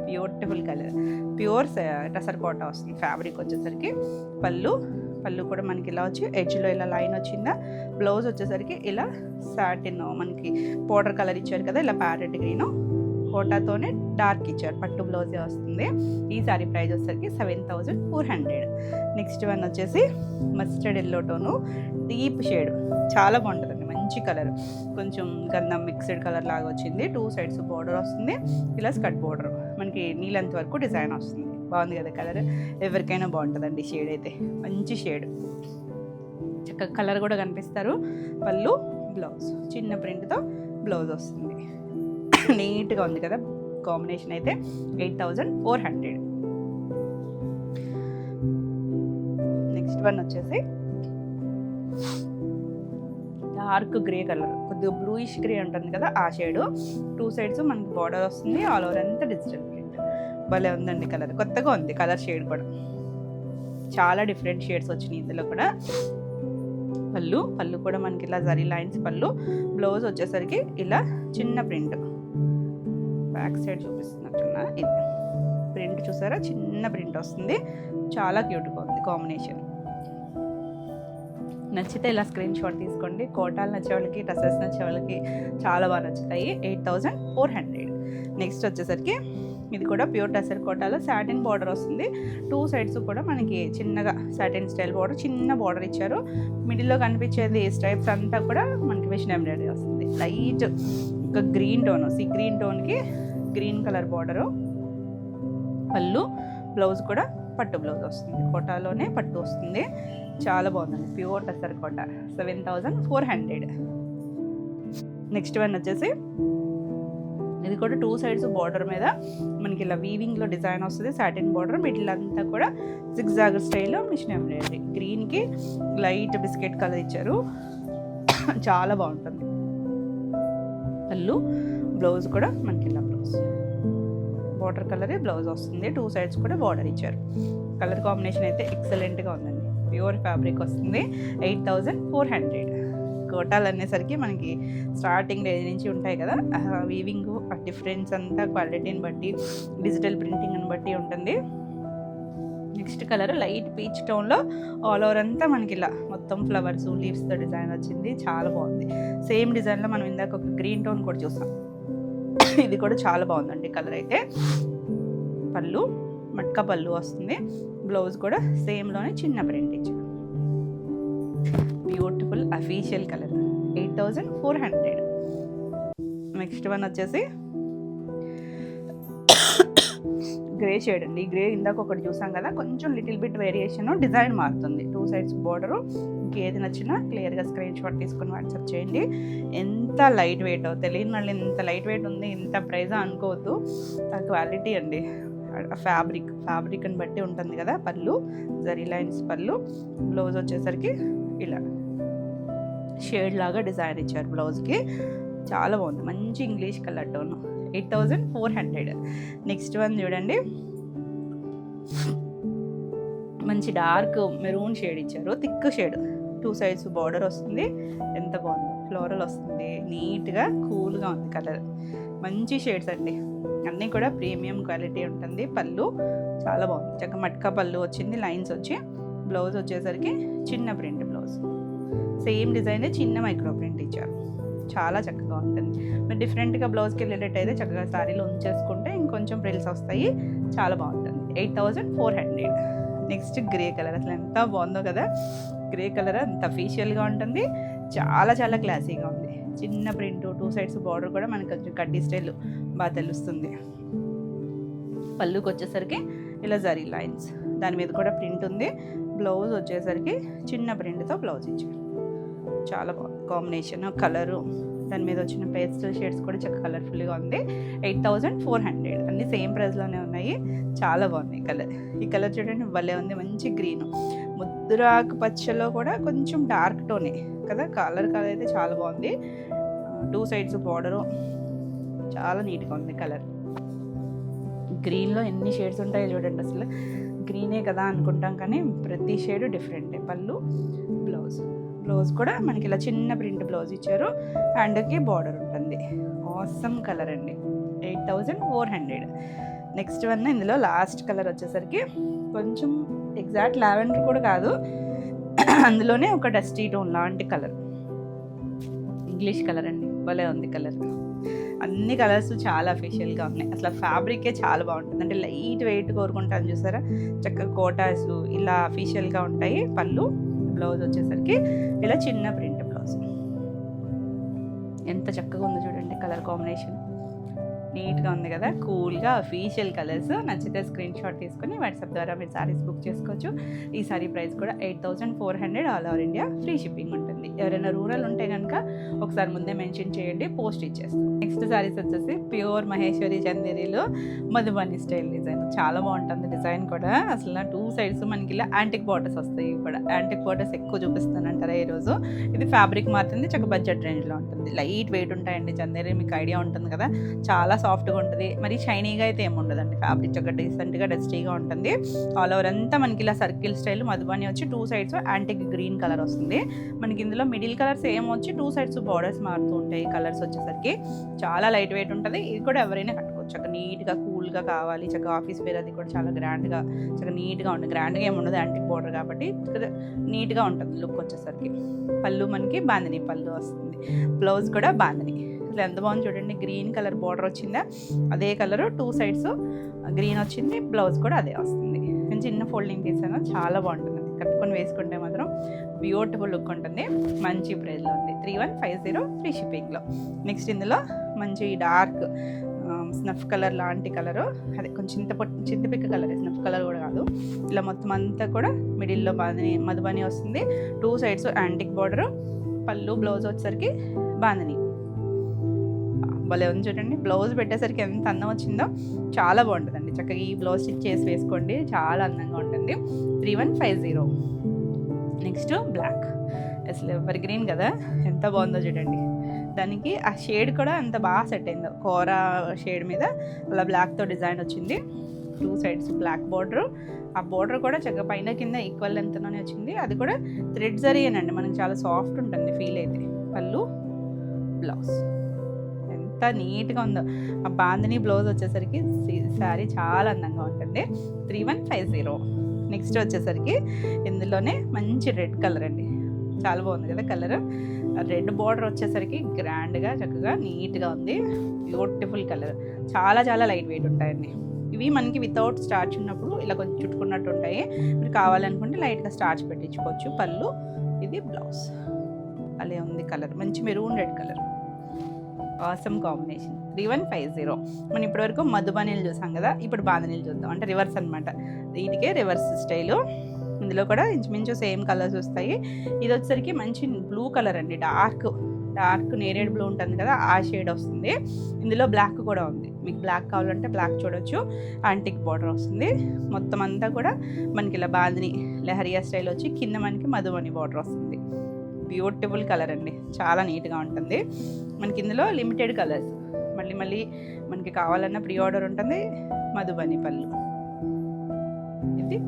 Beautiful colour, pure tussar Kota వస్తుంది. ఫ్యాబ్రిక్ వచ్చేసరికి పళ్ళు కూడా మనకి ఇలా వచ్చి ఎడ్జ్లో ఇలా లైన్ వచ్చిందా. బ్లౌజ్ వచ్చేసరికి ఇలా సాటిన్ మనకి పౌడర్ కలర్ ఇచ్చారు కదా, ఇలా ప్యారెట్ గ్రీన్ కోటాతోనే డార్క్ ఇచ్చారు. పట్టు బ్లౌజే వస్తుంది. ఈ సారీ ప్రైస్ వచ్చేసరికి 7400. నెక్స్ట్ వన్ వచ్చేసి mustard yellow tone, deep shade, చాలా బాగుంటుందండి. మంచి కలర్, కొంచెం గంధం మిక్స్డ్ కలర్ లాగా వచ్చింది. 2 సైడ్స్ బార్డర్ వస్తుంది, ఇలా స్కర్ట్ బార్డర్ మనకి నీళ్ళంత వరకు డిజైన్ వస్తుంది. బాగుంది కదా కలర్, ఎవరికైనా బాగుంటుందండి. షేడ్ అయితే మంచి షేడ్, చక్కగా కలర్ కూడా కనిపిస్తారు. పళ్ళు, బ్లౌజ్ చిన్న ప్రింట్తో బ్లౌజ్ వస్తుంది. నీట్గా ఉంది కదా కాంబినేషన్ అయితే. 8400. నెక్స్ట్ వన్ వచ్చేసి డార్క్ గ్రే కలర్, కొద్దిగా బ్లూయిష్ గ్రే ఉంటుంది కదా ఆ షేడు. 2 సైడ్స్ మనకి బార్డర్ వస్తుంది, ఆల్ ఓవర్ అంతా డిజిటల్ ప్రింట్. భలే ఉందండి కలర్, కొత్తగా ఉంది కలర్ షేడ్ కూడా. చాలా డిఫరెంట్ షేడ్స్ వచ్చినాయి ఇందులో కూడా. పళ్ళు కూడా మనకి ఇలా జరీ లైన్స్ పళ్ళు. బ్లౌజ్ వచ్చేసరికి ఇలా చిన్న ప్రింట్, బ్యాక్ సైడ్ చూపిస్తున్నట్టున్నా. ఇది ప్రింట్ చూసారా, చిన్న ప్రింట్ వస్తుంది. చాలా క్యూట్గా ఉంది కాంబినేషన్. నచ్చితే ఇలా స్క్రీన్ షాట్ తీసుకోండి. కోటాలు నచ్చే వాళ్ళకి, డ్రెస్సెస్ నచ్చే వాళ్ళకి చాలా బాగా నచ్చుతాయి. 8400. నెక్స్ట్ వచ్చేసరికి ఇది కూడా ప్యూర్ టసర్ కోటాలో సాటిన్ బార్డర్ వస్తుంది. 2 సైడ్స్ కూడా మనకి చిన్నగా సాటిన్ స్టైల్ బార్డర్, చిన్న బార్డర్ ఇచ్చారు. మిడిల్లో కనిపించేది స్ట్రైప్స్ అంతా కూడా మనకి మిషన్ ఎంబ్రాయిడరీ వస్తుంది. లైట్ ఒక గ్రీన్ టోన్, సీ గ్రీన్ టోన్కి గ్రీన్ కలర్ బార్డరు. పళ్ళు, బ్లౌజ్ కూడా పట్టు బ్లౌజ్ వస్తుంది. కోటాలోనే పట్టు వస్తుంది. చాలా బాగుందండి, pure tussar Kota. 7400. Next one వచ్చేసి ఇది కూడా 2 సైడ్స్ బార్డర్ మీద మనకి ఇలా వీవింగ్లో డిజైన్ వస్తుంది. సాటిన్ బార్డర్, మిడిల్ అంతా కూడా జిగ్జాగ్ స్టైల్లో మిషన్ ఎంబ్రాయిడరీ. గ్రీన్కి లైట్ బిస్కెట్ కలర్ ఇచ్చారు, చాలా బాగుంటుంది. పళ్ళు, బ్లౌజ్ కూడా మనకి ఇలా బ్లౌజ్ బార్డర్ కలరే బ్లౌజ్ వస్తుంది. 2 సైడ్స్ కూడా బార్డర్ ఇచ్చారు. కలర్ కాంబినేషన్ అయితే ఎక్సలెంట్గా ఉందండి. ప్యూర్ ఫ్యాబ్రిక్ వస్తుంది. 8400. కోటాలు అనేసరికి మనకి స్టార్టింగ్ రేంజ్ నుంచి ఉంటాయి కదా, వీవింగ్ డిఫరెన్స్ అంతా క్వాలిటీని బట్టి, డిజిటల్ ప్రింటింగ్ని బట్టి ఉంటుంది. నెక్స్ట్ కలర్ లైట్ పీచ్ టోన్లో ఆల్ ఓవర్ అంతా మనకి ఇలా మొత్తం ఫ్లవర్స్ లీవ్స్తో డిజైన్ వచ్చింది, చాలా బాగుంది. సేమ్ డిజైన్లో మనం ఇందాక ఒక గ్రీన్ టోన్ కూడా చూసాం, ఇది కూడా చాలా బాగుందండి కలర్ అయితే. పళ్ళు మట్కా పళ్ళు వస్తుంది. బ్లౌజ్ కూడా సేమ్లోనే చిన్న ప్రింట్ ఇచ్చారు. Beautiful official colour 8400. Next one వచ్చేసి గ్రే షేడ్ అండి. గ్రే ఇందాక ఒకటి చూసాం కదా, కొంచెం లిటిల్ బిట్ వేరియేషన్, డిజైన్ మారుతుంది. 2 సైడ్స్ బార్డరు. ఇంకేది నచ్చినా క్లియర్గా స్క్రీన్ షాట్ తీసుకొని వాట్సాప్ చేయండి. ఎంత లైట్ వెయిట్ తెలియని వాళ్ళు ఇంత లైట్ వెయిట్ ఉంది, ఇంత ప్రైజ్ అనుకోవద్దు. ఆ క్వాలిటీ అండి, ఫ్యాబ్రిక్ని బట్టి ఉంటుంది కదా. పళ్ళు జరీ లైన్స్ పళ్ళు, బ్లౌజ్ వచ్చేసరికి ఇలా షేడ్ లాగా డిజైన్ ఇచ్చారు బ్లౌజ్కి, చాలా బాగుంది. మంచి English colour tone. 8400. Next one చూడండి, మంచి డార్క్ మెరూన్ షేడ్ ఇచ్చారు, థిక్ షేడ్. 2 సైడ్స్ బార్డర్ వస్తుంది. ఎంత బాగుంది, ఫ్లోరల్ వస్తుంది, నీట్గా కూల్గా ఉంది కలర్. మంచి షేడ్స్ అండి, అన్నీ కూడా ప్రీమియం క్వాలిటీ ఉంటుంది. పళ్ళు చాలా బాగుంది, చక్కగా మట్కా పళ్ళు వచ్చింది, లైన్స్ వచ్చి. బ్లౌజ్ వచ్చేసరికి చిన్న ప్రింట్ బ్లౌజ్, సేమ్ డిజైన్ చిన్న మైక్రో ప్రింట్ ఇచ్చారు, చాలా చక్కగా ఉంటుంది. మీరు డిఫరెంట్గా బ్లౌజ్కి వెళ్ళేటట్టు అయితే చక్కగా శారీలో ఉంచేసుకుంటే ఇంకొంచెం ప్రిల్స్ వస్తాయి, చాలా బాగుంటుంది. 8400. నెక్స్ట్ గ్రే కలర్, అసలు ఎంత బాగుందో కదా. గ్రే కలర్ అంత అఫీషియల్గా ఉంటుంది, చాలా చాలా క్లాసీగా ఉంది. చిన్న ప్రింట్, 2 సైడ్స్ బార్డర్ కూడా మనకి కొంచెం కడ్డీ స్టైల్ బాగా తెలుస్తుంది. పళ్ళుకి వచ్చేసరికి ఇలా జరీ లైన్స్, దాని మీద కూడా ప్రింట్ ఉంది. బ్లౌజ్ వచ్చేసరికి చిన్న ప్రింట్తో బ్లౌజ్ ఇచ్చారు, చాలా బాగుంది కాంబినేషన్. కలరు దాని మీద వచ్చిన పేస్టల్ షేడ్స్ కూడా చాలా కలర్ఫుల్గా ఉంది. 8400. అన్నీ సేమ్ ప్రైస్లోనే ఉన్నాయి, చాలా బాగుంది కలర్. ఈ కలర్ చూడండి భలే ఉంది, మంచి గ్రీన్, ముద్దురాకు పచ్చలో కూడా కొంచెం డార్క్ టోనే కదా. కలర్ అయితే చాలా బాగుంది. 2 సైడ్స్ బార్డరు, చాలా నీట్గా ఉంది కలర్. గ్రీన్లో ఎన్ని షేడ్స్ ఉంటాయో చూడండి, అసలు గ్రీనే కదా అనుకుంటాం కానీ ప్రతి షేడ్ డిఫరెంటే. పళ్ళు, బ్లౌజ్ కూడా మనకి ఇలా చిన్న ప్రింట్ బ్లౌజ్ ఇచ్చారు, హ్యాండ్కి బార్డర్ ఉంటుంది. ఆసమ్ కలర్ అండి. 8400. నెక్స్ట్ వన్ ఇందులో లాస్ట్ కలర్ వచ్చేసరికి కొంచెం ఎగ్జాక్ట్ లావెండర్ కూడా కాదు, అందులోనే ఒక డస్టీ టోన్ లాంటి కలర్, ఇంగ్లీష్ కలర్ అండి, భలే ఉంది కలర్. అన్ని కలర్స్ చాలా అఫీషియల్గా ఉన్నాయి. అసలు ఫ్యాబ్రికే చాలా బాగుంటుంది, అంటే లైట్ వెయిట్ కోరుకుంటాను చూసారా, చక్కగా కోటాస్ ఇలా అఫీషియల్గా ఉంటాయి. పళ్ళు, బ్లౌజ్ వచ్చేసరికి ఇలా చిన్న ప్రింట్ బ్లౌజ్. ఎంత చక్కగా ఉందో చూడండి కలర్ కాంబినేషన్, నీట్గా ఉంది కదా, కూల్గా అఫీషియల్ కలర్స్. నచ్చితే స్క్రీన్ షాట్ తీసుకొని వాట్సాప్ ద్వారా మీరు సారీస్ బుక్ చేసుకోవచ్చు. ఈ సారీ ప్రైస్ కూడా 8400, all over India free shipping ఉంటుంది. ఎవరైనా రూరల్ ఉంటే కనుక ఒకసారి ముందే మెన్షన్ చేయండి, పోస్ట్ ఇచ్చేస్తాం. నెక్స్ట్ సారీస్ వచ్చేసి ప్యూర్ మహేశ్వరి చందేరీలో మధుబని స్టైల్ డిజైన్, చాలా బాగుంటుంది డిజైన్ కూడా. అసలు 2 సైడ్స్ మనకి ఇలా యాంటిక్ బార్డర్స్ వస్తాయి. కూడా యాంటిక్ బార్డర్స్ ఎక్కువ చూపిస్తానంటారా ఈరోజు. ఇది ఫ్యాబ్రిక్ మాత్రమే చక్కగా బడ్జెట్ రేంజ్లో ఉంటుంది. లైట్ వెయిట్ ఉంటాయండి చందేరి, మీకు ఐడియా ఉంటుంది కదా, చాలా సాఫ్ట్గా ఉంటుంది. మరి షైనీగా అయితే ఏమి ఉండదండి, ఫ్యాబ్రిక్ చక్కగా డీసెంట్గా డస్టీగా ఉంటుంది. ఆల్ ఓవర్ అంతా మనకి ఇలా సర్కిల్ స్టైల్ మధుబని వచ్చి 2 సైడ్స్ యాంటిక్ గ్రీన్ కలర్ వస్తుంది. మనకి ఇందులో మిడిల్ కలర్ సేమ్ వచ్చి 2 సైడ్స్ బార్డర్స్ మారుతూ ఉంటాయి. కలర్స్ వచ్చేసరికి చాలా లైట్ వెయిట్ ఉంటుంది. ఇది కూడా ఎవరైనా కట్టుకోవచ్చు, చక్కగా నీట్గా కూల్గా కావాలి, చక్కగా ఆఫీస్ వేర్, అది కూడా చాలా గ్రాండ్గా చక్కగా నీట్గా ఉంటుంది. గ్రాండ్గా ఏమి ఉండదు, యాంటిక్ బార్డర్ కాబట్టి నీట్గా ఉంటుంది లుక్ వచ్చేసరికి. పళ్ళు మనకి బాందిని పళ్ళు వస్తుంది, బ్లౌజ్ కూడా బాందిని. అసలు ఎంత బాగుంది చూడండి, గ్రీన్ కలర్ బార్డర్ వచ్చిందా, అదే కలరు 2 సైడ్స్ గ్రీన్ వచ్చింది, బ్లౌజ్ కూడా అదే వస్తుంది. నేను చిన్న ఫోల్డింగ్ తీసాను, చాలా బాగుంటుంది. కట్టుకొని వేసుకుంటే మాత్రం బ్యూటిఫుల్ లుక్ ఉంటుంది. మంచి ప్రైస్లో ఉంది, 3150 ఫ్రీ షిప్పింగ్లో. నెక్స్ట్ ఇందులో మంచి డార్క్ స్నఫ్ కలర్ లాంటి కలరు, అదే కొంచెం చింతపిక్క కలర్, స్నఫ్ కలర్ కూడా కాదు. ఇలా మొత్తం అంతా కూడా మిడిల్లో మధుబని వస్తుంది. 2 సైడ్స్ యాంటిక్ బార్డరు, పళ్ళు బ్లౌజ్ వచ్చేసరికి బాందిని. భలే ఉంది చూడండి. బ్లౌజ్ పెట్టేసరికి ఎంత అందం వచ్చిందో, చాలా బాగుంటుందండి. చక్కగా ఈ బ్లౌజ్ స్టిచ్ చేసి వేసుకోండి, చాలా అందంగా ఉంటుంది. 3150. నెక్స్ట్ బ్లాక్, అసలు ఎవర్ గ్రీన్ కదా, ఎంత బాగుందో చూడండి. దానికి ఆ షేడ్ కూడా అంత బాగా సెట్ అయిందో, కోరా షేడ్ మీద అలా బ్లాక్తో డిజైన్ వచ్చింది. 2 సైడ్స్ బ్లాక్ బార్డర్, ఆ బార్డర్ కూడా చక్కగా పైన కింద ఈక్వల్ లెంత్లోనే వచ్చింది. అది కూడా థ్రెడ్ జరీయేనండి, మనకి చాలా సాఫ్ట్ ఉంటుంది ఫీల్ అయితే. పళ్ళు, బ్లౌజ్ ఎంత నీట్గా ఉందో. ఆ బాందిని బ్లౌజ్ వచ్చేసరికి శారీ చాలా అందంగా ఉంటుంది. 3150. నెక్స్ట్ వచ్చేసరికి ఇందులోనే మంచి రెడ్ కలర్ అండి, చాలా బాగుంది కదా కలర్. రెడ్ బార్డర్ వచ్చేసరికి గ్రాండ్గా చక్కగా నీట్గా ఉంది. బ్యూటిఫుల్ కలర్, చాలా చాలా లైట్ వెయిట్ ఉంటాయండి ఇవి. మనకి వితౌట్ స్టార్చ్ ఉన్నప్పుడు ఇలా కొంచెం చుట్టుకున్నట్టు ఉంటాయి. మీరు కావాలనుకుంటే లైట్గా స్టార్చ్ పెట్టించుకోవచ్చు. పళ్ళు, ఇది బ్లౌజ్. అలా ఉంది కలర్, మంచి maroon red colour, awesome combination. 3150. మనం ఇప్పటివరకు మధుబనీలు చూసాం కదా, ఇప్పుడు బాందినీలు చూద్దాం. అంటే రివర్స్ అనమాట, వీటికే రివర్స్ స్టైలు. ఇందులో కూడా ఇంచుమించు సేమ్ కలర్స్ వస్తాయి. ఇది వచ్చేసరికి మంచి బ్లూ కలర్ అండి, డార్క్ నేరేడ్ బ్లూ ఉంటుంది కదా, ఆ షేడ్ వస్తుంది. ఇందులో బ్లాక్ కూడా ఉంది, మీకు బ్లాక్ కావాలంటే బ్లాక్ చూడొచ్చు. యాంటిక్ బార్డర్ వస్తుంది. మొత్తం అంతా కూడా మనకి ఇలా బాందిని లెహరియా స్టైల్ వచ్చి కింద మనకి మధుబని బార్డర్ వస్తుంది. బ్యూటిఫుల్ కలర్ అండి, చాలా నీట్గా ఉంటుంది. మనకి ఇందులో లిమిటెడ్ కలర్స్, మళ్ళీ మనకి కావాలన్న ప్రీ ఆర్డర్ ఉంటుంది. మధుబని పళ్ళు, ఇది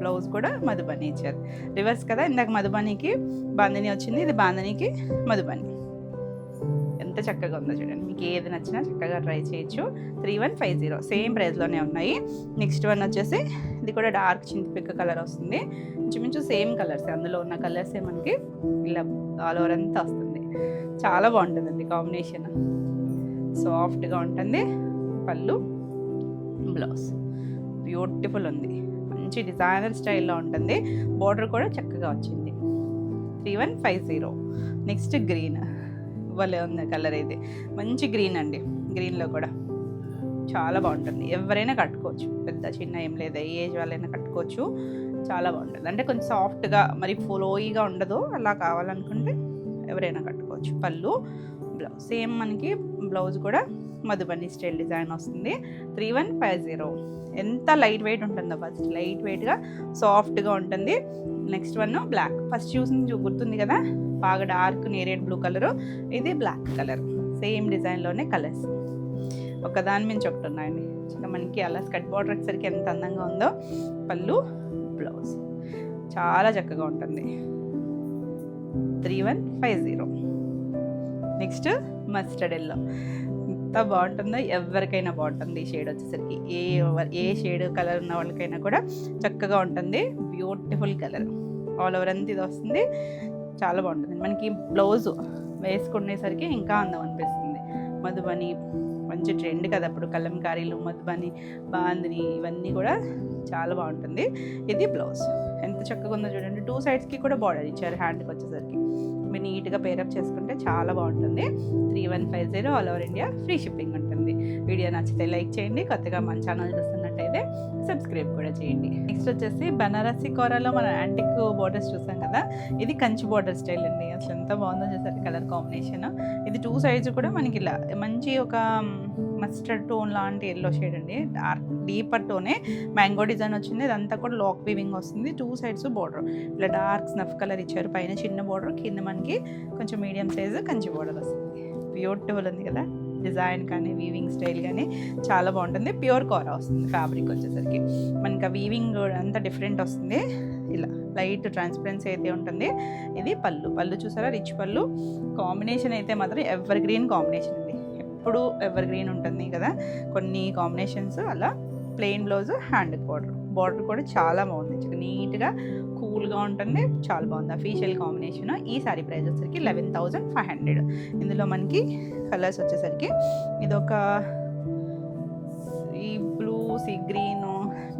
బ్లౌజ్ కూడా మధుబని ఇచ్చారు. రివర్స్ కదా, ఇందాక మధుబనికి బాందిని వచ్చింది, ఇది బాందినికి మధుబని. ఎంత చక్కగా ఉందో చూడండి, మీకు ఏది నచ్చినా చక్కగా ట్రై చేయొచ్చు. 3150 సేమ్ ప్రైస్లోనే ఉన్నాయి. నెక్స్ట్ వన్ వచ్చేసి ఇది కూడా డార్క్ చింతపిక్క కలర్ వస్తుంది. ఇంచుమించు సేమ్ కలర్స్, అందులో ఉన్న కలర్సే మనకి ఇలా ఆల్ ఓవర్ అంతా వస్తుంది. చాలా బాగుంటుందండి కాంబినేషన్, సాఫ్ట్గా ఉంటుంది. పళ్ళు, బ్లౌజ్ బ్యూటిఫుల్ ఉంది, మంచి డిజైనర్ స్టైల్లో ఉంటుంది. బార్డర్ కూడా చక్కగా వచ్చింది. 3150. నెక్స్ట్ గ్రీన్, భలే ఉంది కలర్. ఇది మంచి గ్రీన్ అండి, గ్రీన్లో కూడా చాలా బాగుంటుంది. ఎవరైనా కట్టుకోవచ్చు, పెద్ద చిన్న ఏం లేదా, ఏ ఏజ్ వాళ్ళైనా కట్టుకోవచ్చు. చాలా బాగుంటుంది, అంటే కొంచెం సాఫ్ట్గా మరి ఫ్లోయిగా ఉండదు. అలా కావాలనుకుంటే ఎవరైనా కట్టుకోవచ్చు. పళ్ళు, బ్లౌజ్ సేమ్, మనకి బ్లౌజ్ కూడా మధుబని స్టైల్ డిజైన్ వస్తుంది. 3150. ఎంత లైట్ వెయిట్ ఉంటుందో, ఫస్ట్ లైట్ వెయిట్గా సాఫ్ట్గా ఉంటుంది. నెక్స్ట్ వన్ బ్లాక్, ఫస్ట్ చూసింది గుర్తుంది కదా, బాగా డార్క్ నేరేడ్ బ్లూ కలరు, ఇది బ్లాక్ కలర్. సేమ్ డిజైన్లోనే కలర్స్ ఒకదాని మించి ఒకటి ఉన్నాయండి. మనకి అలా స్కర్ట్ బార్డర్ వచ్చేసరికి ఎంత అందంగా ఉందో. పళ్ళు, బ్లౌజ్ చాలా చక్కగా ఉంటుంది. 3150. నెక్స్ట్ మస్టర్డ్ ఎల్లో, ఎంత బాగుంటుందో, ఎవరికైనా బాగుంటుంది. ఈ షేడ్ వచ్చేసరికి ఏ షేడ్ కలర్ ఉన్న వాళ్ళకైనా కూడా చక్కగా ఉంటుంది. బ్యూటిఫుల్ కలర్, ఆల్ ఓవర్ అంతా ఇది వస్తుంది. చాలా బాగుంటుంది. మనకి బ్లౌజ్ వేసుకునేసరికి ఇంకా అందం అనిపిస్తుంది. మధుబని మంచి ట్రెండ్ కదా అప్పుడు, కలంకారీలు, మధుబని, బాందిని ఇవన్నీ కూడా చాలా బాగుంటుంది. ఇది బ్లౌజ్ ఎంత చక్కగా ఉందో చూడండి. 2 సైడ్స్కి కూడా బార్డర్ ఇచ్చారు. హ్యాండ్కి వచ్చేసరికి మీరు నీట్గా పేరప్ చేసుకుంటే చాలా బాగుంటుంది. 3150 all over India free shipping ఉంటుంది. వీడియో నచ్చితే లైక్ చేయండి, కొత్తగా మన ఛానల్ చూస్తున్నట్టయితే సబ్స్క్రైబ్ కూడా చేయండి. నెక్స్ట్ వచ్చేసి బనారసి కోరాలో మనం యాంటిక్ బోర్డర్స్ చూసాం కదా, ఇది కంచి బోర్డర్ స్టైల్ అండి. అసలు ఎంత బాగుందో చూసారు కలర్ కాంబినేషన్. ఇది 2 సైడ్స్ కూడా మనకి ఇలా మంచి ఒక మస్టర్డ్ టోన్ లాంటి ఎల్లో షేడ్ అండి, డార్క్ డీపర్ టోనే మ్యాంగో డిజైన్ వచ్చింది. ఇదంతా కూడా లాక్ వీవింగ్ వస్తుంది. 2 సైడ్స్ బోర్డర్ ఇలా డార్క్ స్నఫ్ కలర్ ఇచ్చారు. పైన చిన్న బోర్డర్, కింద మనకి కొంచెం మీడియం సైజు కంచి బోర్డర్ వస్తుంది. బ్యూటిఫుల్ ఉంది కదా, డిజైన్ కానీ వీవింగ్ స్టైల్ కానీ చాలా బాగుంటుంది. ప్యూర్ కోరా వస్తుంది ఫ్యాబ్రిక్ వచ్చేసరికి. మనకి ఆ వీవింగ్ అంతా డిఫరెంట్ వస్తుంది. ఇలా లైట్ ట్రాన్స్పరెన్సీ అయితే ఉంటుంది. ఇది పళ్ళు చూసారా, రిచ్ పళ్ళు. కాంబినేషన్ అయితే మాత్రం ఎవర్ గ్రీన్ కాంబినేషన్ అండి, ఎప్పుడు ఎవర్ గ్రీన్ ఉంటుంది కదా కొన్ని కాంబినేషన్స్. అలా ప్లెయిన్ బ్లౌజ్, హ్యాండ్ బార్డర్ కూడా చాలా బాగుంది, నీట్గా కూల్గా ఉంటుంది. చాలా బాగుంది అఫీషియల్ కాంబినేషన్. ఈ సారీ ప్రైస్ వచ్చేసరికి 11,500. ఇందులో మనకి కలర్స్ వచ్చేసరికి ఇదొక ఈ blue, sea green,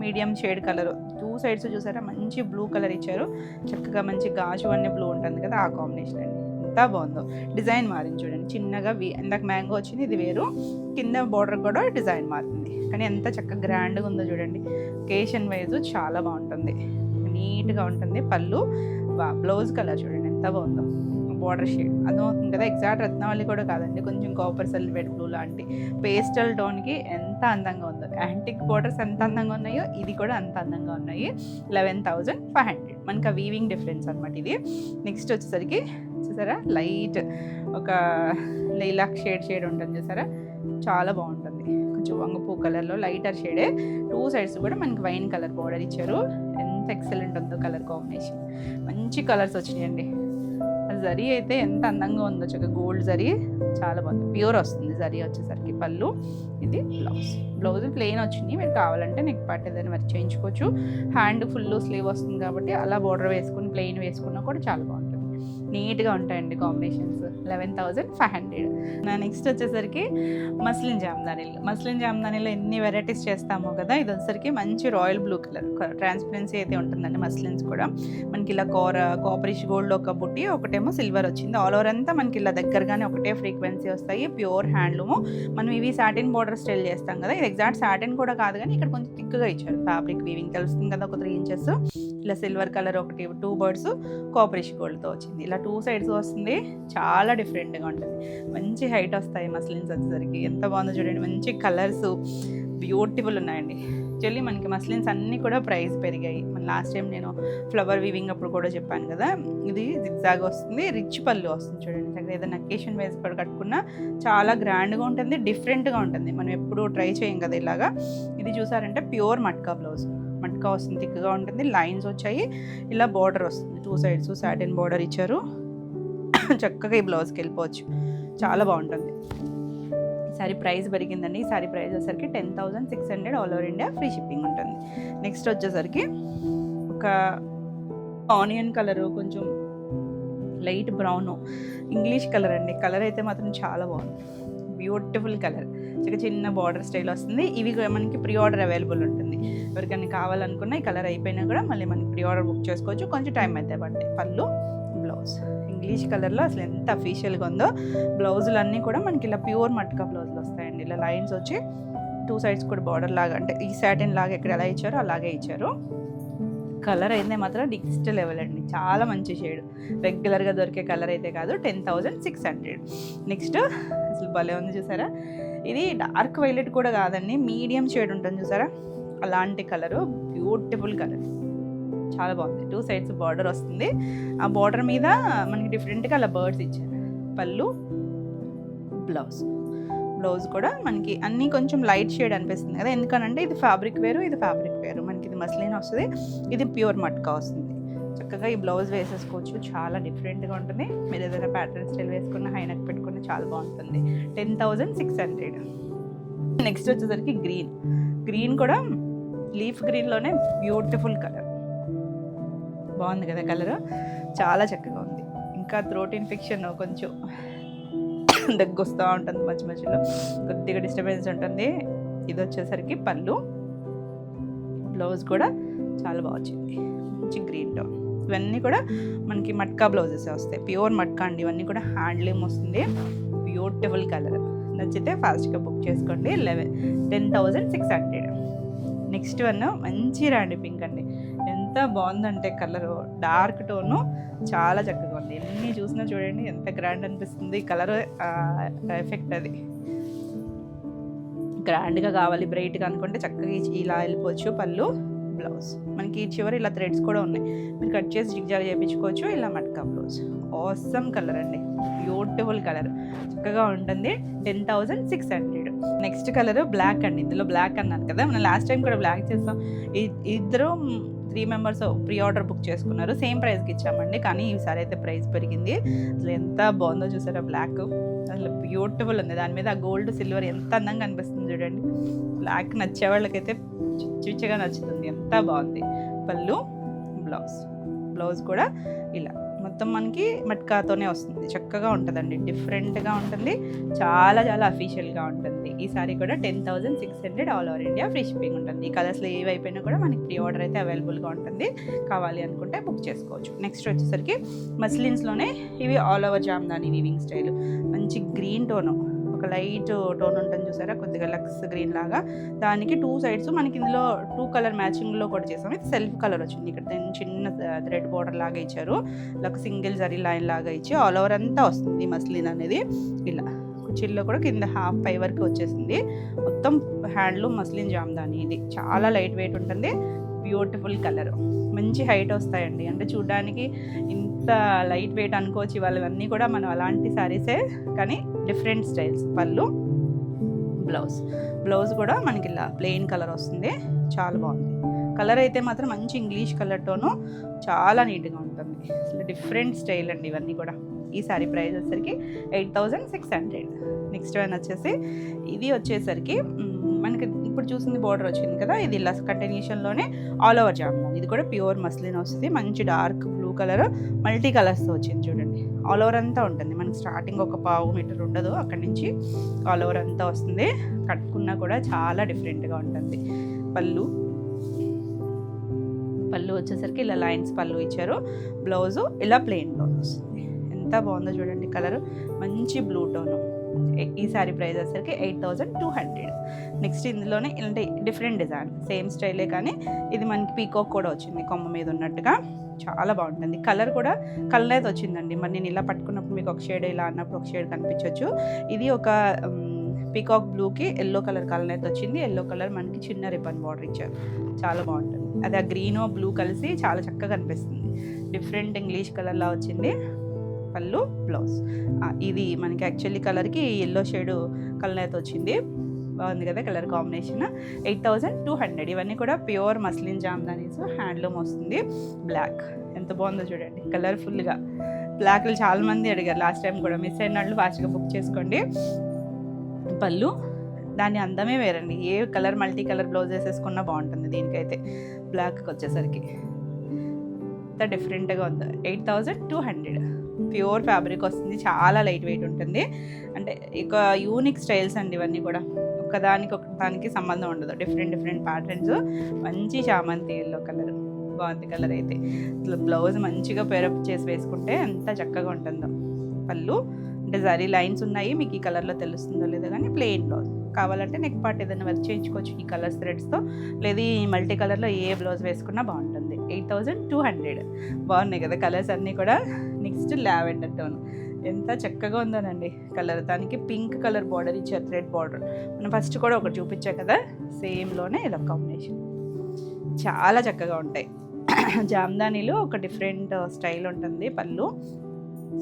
medium shade colour. 2 sides చూసారా మంచి బ్లూ కలర్ ఇచ్చారు. చక్కగా మంచి గాజు అనే బ్లూ ఉంటుంది కదా, ఆ కాంబినేషన్ అండి. ఎంత బాగుందో, డిజైన్ మారింది చూడండి. చిన్నగా ఇందాక మ్యాంగో వచ్చింది, ఇది వేరు. కింద బార్డర్ కూడా డిజైన్ మారింది, కానీ ఎంత చక్కగా గ్రాండ్గా ఉందో చూడండి. ఒకేషన్ వైజ్ చాలా బాగుంటుంది, నీట్గా ఉంటుంది. పళ్ళు, బ్లౌజ్ కలర్ చూడండి ఎంత బాగుందో. బార్డర్ షేడ్ అర్థమవుతుంది కదా, ఎగ్జాక్ట్ రత్నావళి కూడా కాదండి, కొంచెం కాపర్ సిల్వర్ బ్లూ లాంటి పేస్టల్ టోన్కి ఎంత అందంగా ఉందో. యాంటిక్ బార్డర్స్ ఎంత అందంగా ఉన్నాయో ఇది కూడా అంత అందంగా ఉన్నాయి. 11,500 మనకి ఆ వీవింగ్ డిఫరెన్స్ అనమాట ఇది. నెక్స్ట్ వచ్చేసరికి చూసారా లైట్ ఒక లైలాక్ షేడ్ ఉంటుంది చూసారా, చాలా బాగుంటుంది. కొంచెం వంగపూ కలర్లో లైటర్ షేడే, 2 సైడ్స్ కూడా మనకి వైన్ కలర్ బార్డర్ ఇచ్చారు. ఎంత ఎక్సలెంట్ ఉందో కలర్ కాంబినేషన్, మంచి కలర్స్ వచ్చినాయండి. జరీ అయితే ఎంత అందంగా ఉందో, చక్కగా గోల్డ్ జరీ చాలా బాగుంది, ప్యూర్ వస్తుంది జరీ వచ్చేసరికి. పళ్ళు, ఇది బ్లౌజ్ ప్లెయిన్ వచ్చింది, మీరు కావాలంటే నెక్ పార్ట్ ఏదైనా మరి చేయించుకోవచ్చు. హ్యాండ్ ఫుల్ స్లీవ్ వస్తుంది కాబట్టి అలా బార్డర్ వేసుకుని ప్లెయిన్ వేసుకున్నా కూడా చాలా బాగుంటుంది, నీట్గా ఉంటాయండి కాంబినేషన్స్. 11,500. నెక్స్ట్ వచ్చేసరికి మస్లిన్ జామ్దానీలో ఎన్ని వెరైటీస్ చేస్తామో కదా, ఇది వచ్చేసరికి మంచి రాయల్ బ్లూ కలర్ ట్రాన్స్పరెన్సీ అయితే ఉంటుందండి. మస్లిన్స్ కూడా మనకి ఇలా కాపరిష్ గోల్డ్ ఒక బుట్టి, ఒకటేమో సిల్వర్ వచ్చింది. ఆల్ ఓవర్ అంతా మనకి ఇలా దగ్గరగానే ఒకటే ఫ్రీక్వెన్సీ వస్తాయి, ప్యూర్ హ్యాండ్లూము. మనం ఇవి సాటిన్ బార్డర్ స్టైల్ చేస్తాం కదా, ఇది ఎగ్జాక్ట్ సాటిన్ కూడా కాదు కానీ ఇక్కడ కొంచెం థిక్గా ఇచ్చారు. ఫ్యాబ్రిక్ వీవింగ్ తెలుస్తుంది కదా, ఒక 3 ఇంచెస్ ఇలా సిల్వర్ కలర్ ఒకటి, 2 బర్డ్స్ కాపరిష్ గోల్డ్తో వచ్చింది. ఇలా 2 సైడ్స్ వస్తుంది, చాలా డిఫరెంట్గా ఉంటుంది. మంచి హైట్ వస్తాయి మస్లిన్స్ వచ్చేసరికి. ఎంత బాగుందో చూడండి, మంచి కలర్స్ బ్యూటిఫుల్ ఉన్నాయండి. యాక్చువల్లీ మనకి మస్లిన్స్ అన్నీ కూడా ప్రైస్ పెరిగాయి. మన లాస్ట్ టైం నేను ఫ్లవర్ వీవింగ్ అప్పుడు కూడా చెప్పాను కదా, ఇది జిగ్జాగ్ వస్తుంది, రిచ్ పళ్ళు వస్తుంది చూడండి. దగ్గర ఏదైనా అకేషన్ వేసి కూడా కట్టుకున్నా చాలా గ్రాండ్గా ఉంటుంది, డిఫరెంట్గా ఉంటుంది. మనం ఎప్పుడు ట్రై చేయం కదా ఇలాగా. ఇది చూసారంటే ప్యూర్ మట్కా బ్లౌజ్, మట్కా వస్తుంది, థిక్గా ఉంటుంది, లైన్స్ వచ్చాయి, ఇలా బార్డర్ వస్తుంది, 2 సైడ్స్ సాటిన్ బార్డర్ ఇచ్చారు. చక్కగా ఈ బ్లౌజ్కి వెళ్ళిపోవచ్చు, చాలా బాగుంటుంది. ఈసారి ప్రైస్ పెరిగిందండి. ఈసారి ప్రైస్ వచ్చేసరికి 10,600 all over India free shipping ఉంటుంది. నెక్స్ట్ వచ్చేసరికి ఒక ఆనియన్ కలరు, కొంచెం లైట్ బ్రౌను, ఇంగ్లీష్ కలర్ అండి. కలర్ అయితే మాత్రం చాలా బాగుంది, బ్యూటిఫుల్ కలర్, చిన్న బార్డర్ స్టైల్ వస్తుంది. ఇవి మనకి ప్రీ ఆర్డర్ అవైలబుల్ ఉంటుంది. ఎవరికైనా కావాలనుకున్నా ఈ కలర్ అయిపోయినా కూడా మళ్ళీ మనకి ప్రీ ఆర్డర్ బుక్ చేసుకోవచ్చు, కొంచెం టైం అయితే పడతాయి. పళ్ళు, బ్లౌజ్ ఇంగ్లీష్ కలర్లో అసలు ఎంత అఫీషియల్గా ఉందో. బ్లౌజులు అన్నీ కూడా మనకి ఇలా ప్యూర్ మట్కా బ్లౌజులు వస్తాయండి. ఇలా లైన్స్ వచ్చి 2 సైడ్స్ కూడా బార్డర్ లాగా, అంటే ఈ సాటిన్ లాగా ఎక్కడ ఎలా ఇచ్చారో అలాగే ఇచ్చారు. కలర్ అయితే మాత్రం నెక్స్ట్ లెవెల్ అండి, చాలా మంచి షేడ్, రెగ్యులర్గా దొరికే కలర్ అయితే కాదు. 10,600. నెక్స్ట్ అసలు భలే ఉంది చూసారా, ఇది డార్క్ వైలెట్ కూడా కాదండి, మీడియం షేడ్ ఉంటుంది చూసారా, అలాంటి కలరు, బ్యూటిఫుల్ కలర్, చాలా బాగుంది. 2 సైడ్స్ బార్డర్ వస్తుంది, ఆ బార్డర్ మీద మనకి డిఫరెంట్గా అలా బర్డ్స్ ఇచ్చారు. పళ్ళు, బ్లౌజ్ కూడా మనకి అన్నీ కొంచెం లైట్ షేడ్ అనిపిస్తుంది కదా, ఎందుకనంటే ఇది ఫ్యాబ్రిక్ వేరు, ఇది ఫ్యాబ్రిక్ వేరు. మనకి ఇది మస్లిన్ వస్తుంది, ఇది ప్యూర్ మట్కా వస్తుంది. చక్కగా ఈ బ్లౌజ్ వేసేసుకోవచ్చు, చాలా డిఫరెంట్గా ఉంటుంది. మీరు ఏదైనా ప్యాటర్న్ స్టైల్ వేసుకున్న, హైనక్ పెట్టుకున్న చాలా బాగుంటుంది. 10,600. నెక్స్ట్ వచ్చేసరికి గ్రీన్ కూడా లీఫ్ గ్రీన్లోనే బ్యూటిఫుల్ కలర్, బాగుంది కదా కలర్, చాలా చక్కగా ఉంది. ఇంకా థ్రోట్ ఇన్ఫెక్షన్ కొంచెం దగ్గు వస్తూ ఉంటుంది, మధ్యలో కొద్దిగా డిస్టర్బెన్స్ ఉంటుంది. ఇది వచ్చేసరికి పళ్ళు, బ్లౌజ్ కూడా చాలా బాగా వచ్చింది, మంచి గ్రీన్ టోన్. ఇవన్నీ కూడా మనకి మట్కా బ్లౌజెస్ వస్తాయి, ప్యూర్ మట్కా అండి. ఇవన్నీ కూడా హ్యాండ్లూమ్ వస్తుంది, బ్యూటిఫుల్ కలర్. నచ్చితే ఫాస్ట్గా బుక్ చేసుకోండి. 10,600. నెక్స్ట్ వన్ మంచి రాణి పింక్ అండి, ఎంత బాగుందంటే కలరు, డార్క్ టోను, చాలా చక్కగా ఉంది. ఎన్ని చూసినా చూడండి ఎంత గ్రాండ్ అనిపిస్తుంది. కలర్ ఎఫెక్ట్ అది గ్రాండ్గా కావాలి, బ్రైట్గా అనుకుంటే చక్కగా ఇలా వెళ్ళిపోవచ్చు. పళ్ళు, బ్లౌజ్ మనకి చివరి ఇలా థ్రెడ్స్ కూడా ఉన్నాయి, మీరు కట్ చేసి జిగ్జాగ్ చేయించుకోవచ్చు. ఇలా మట్కా బ్లౌజ్, ఆసమ్ కలర్ అండి, బ్యూటిఫుల్ కలర్, చక్కగా ఉంటుంది. 10,600. నెక్స్ట్ కలర్ బ్లాక్ అండి. ఇందులో బ్లాక్ అన్నాను కదా, మనం లాస్ట్ టైం కూడా బ్లాక్ చేస్తాం. ఇద్దరు 3 మెంబర్స్ ప్రీ ఆర్డర్ బుక్ చేసుకున్నారు, సేమ్ ప్రైస్కి ఇచ్చామండి. కానీ ఈసారి అయితే ప్రైస్ పెరిగింది. అసలు ఎంత బాగుందో చూసారా, బ్లాక్ అసలు బ్యూటిఫుల్ ఉంది. దాని మీద గోల్డ్ సిల్వర్ ఎంత అందంగా అనిపిస్తుంది చూడండి. బ్లాక్ నచ్చే వాళ్ళకైతే చిచ్చగా నచ్చుతుంది, ఎంత బాగుంది. పళ్ళు, బ్లౌజ్ కూడా ఇలా మొత్తం మనకి మట్కాతోనే వస్తుంది, చక్కగా ఉంటుందండి, డిఫరెంట్గా ఉంటుంది, చాలా అఫీషియల్గా ఉంటుంది. ఈ సారీ కూడా 10,600 all over India free shipping ఉంటుంది. ఈ కలర్స్లో ఏవైపోయినా కూడా మనకి ప్రీ ఆర్డర్ అయితే అవైలబుల్గా ఉంటుంది, కావాలి అనుకుంటే బుక్ చేసుకోవచ్చు. నెక్స్ట్ వచ్చేసరికి మస్లిన్స్లోనే ఇవి all over Jamdani weaving style, మంచి గ్రీన్ టోను, ఒక లైట్ టోన్ ఉంటుంది చూసారా, కొద్దిగా లక్స్ గ్రీన్ లాగా. దానికి 2 సైడ్స్ మనకి ఇందులో 2 కలర్ మ్యాచింగ్లో కూడా చేసాము. ఇది సెల్ఫ్ కలర్ వచ్చింది. ఇక్కడ చిన్న థ్రెడ్ బోర్డర్ లాగా ఇచ్చారు, ఒక సింగిల్ జరీ లైన్ లాగా ఇచ్చి ఆల్ ఓవర్ అంతా వస్తుంది మస్లిన్ అనేది. ఇలా కుచ్చిల్లో కూడా కింద హాఫ్ పై వరకు వచ్చేసింది. మొత్తం హ్యాండ్లూమ్ మస్లిన్ జామ్దాని. ఇది చాలా లైట్ వెయిట్ ఉంటుంది, బ్యూటిఫుల్ కలర్, మంచి హైట్ వస్తాయండి. అంటే చూడడానికి ఇంత లైట్ వెయిట్ అనుకోవచ్చు ఇవాళ ఇవన్నీ కూడా మనం అలాంటి శారీసే, కానీ డిఫరెంట్ స్టైల్స్. పళ్ళు, బ్లౌజ్ కూడా మనకి ఇలా ప్లెయిన్ కలర్ వస్తుంది, చాలా బాగుంది. కలర్ అయితే మాత్రం మంచి ఇంగ్లీష్ కలర్తోనూ చాలా నీట్గా ఉంటుంది. అసలు డిఫరెంట్ స్టైల్ అండి ఇవన్నీ కూడా. ఈ శారీ ప్రైస్ వచ్చేసరికి 8600. నెక్స్ట్ వన్ వచ్చేసి ఇది వచ్చేసరికి మనకి ఇప్పుడు చూసింది బోర్డర్ వచ్చింది కదా, ఇది ఇలా కంటిన్యూషన్లోనే ఆల్ ఓవర్ జామ్దాని. ఇది కూడా ప్యూర్ మస్లిన్ వస్తుంది, మంచి డార్క్ బ్లూ కలర్ మల్టీ కలర్స్తో వచ్చింది చూడండి. ఆల్ ఓవర్ అంతా ఉంటుంది, మనకి స్టార్టింగ్ ఒక పావు మీటర్ ఉండదు, అక్కడి నుంచి ఆల్ ఓవర్ అంతా వస్తుంది. కట్టుకున్నా కూడా చాలా డిఫరెంట్గా ఉంటుంది. పళ్ళు వచ్చేసరికి ఇలా లైన్స్ పళ్ళు ఇచ్చారు. బ్లౌజు ఇలా ప్లెయిన్ బ్లౌజ్ వస్తుంది. ఎంత బాగుందో చూడండి, కలర్ మంచి బ్లూ టోను. ఈ సారీ ప్రైస్ వచ్చేసరికి 8200. నెక్స్ట్ ఇందులోనే ఇలాంటి డిఫరెంట్ డిజైన్, సేమ్ స్టైలే కానీ ఇది మనకి పీకాక్ కూడా వచ్చింది కొమ్మ మీద ఉన్నట్టుగా, చాలా బాగుంటుంది. కలర్ కూడా కలర్ వచ్చిందండి. మరి నేను ఇలా పట్టుకున్నప్పుడు మీకు ఒక షేడ్, ఇలా అన్నప్పుడు ఒక షేడ్ కనిపించవచ్చు. ఇది ఒక పీకాక్ బ్లూకి ఎల్లో కలర్ కలర్ వచ్చింది. ఎల్లో కలర్ మనకి చిన్న రిబ్బన్ బార్డర్ ఇచ్చారు, చాలా బాగుంటుంది. అది ఆ గ్రీన్ బ్లూ కలిసి చాలా చక్కగా కనిపిస్తుంది. డిఫరెంట్ ఇంగ్లీష్ కలర్లా వచ్చింది. పళ్ళు, బ్లౌజ్. ఇది మనకి యాక్చువల్లీ కలర్కి ఎల్లో షేడ్ కలర్ అయితే వచ్చింది, బాగుంది కదా కలర్ కాంబినేషన్. 8200. ఇవన్నీ కూడా ప్యూర్ మస్లిన్ జామ్దానీస్, హ్యాండ్లూమ్ వస్తుంది. బ్లాక్ ఎంత బాగుందో చూడండి, కలర్ఫుల్గా. బ్లాక్లు చాలామంది అడిగారు లాస్ట్ టైం కూడా, మిస్ అయిన వాళ్ళు ఫాస్ట్గా బుక్ చేసుకోండి. పళ్ళు, దాని అందమే వేరండి. ఏ కలర్ మల్టీ కలర్ బ్లౌజ్ వేసేసుకున్నా బాగుంటుంది. దీనికైతే బ్లాక్కి వచ్చేసరికి ఎంత డిఫరెంట్గా ఉందో. 8200. ప్యూర్ ఫ్యాబ్రిక్ వస్తుంది, చాలా లైట్ వెయిట్ ఉంటుంది. అంటే ఇక యూనిక్ స్టైల్స్ అండి ఇవన్నీ కూడా, ఒకదానికి సంబంధం ఉండదు. డిఫరెంట్ ప్యాటర్న్స్, మంచి చామంతి ఎల్లో కలర్, బాగుంది కలర్ అయితే. ఇట్లా బ్లౌజ్ మంచిగా పేరప్ చేసి వేసుకుంటే ఎంత చక్కగా ఉంటుందో. పళ్ళు అంటే జరీ లైన్స్ ఉన్నాయి, మీకు ఈ కలర్లో తెలుస్తుందో లేదో కానీ ప్లెయిన్ బ్లౌజ్. కావాలంటే నెక్ పార్ట్ ఏదైనా వర్క్ చేయించుకోవచ్చు ఈ కలర్స్ థ్రెడ్స్తో, లేదా ఈ మల్టీ కలర్లో ఏ బ్లౌజ్ వేసుకున్నా బాగుంటుంది. 8200. బాగున్నాయి కదా కలర్స్ అన్నీ కూడా. నెక్స్ట్ లావెండర్ టోన్, ఎంత చక్కగా ఉందోనండి కలర్. దానికి పింక్ కలర్ బార్డర్ ఇచ్చారు, థ్రెడ్ బార్డర్. మనం ఫస్ట్ కూడా ఒకటి చూపించా కదా, సేమ్లోనే ఇలా కాంబినేషన్, చాలా చక్కగా ఉంటాయి. జామ్దానీలో ఒక డిఫరెంట్ స్టైల్ ఉంటుంది. పళ్ళు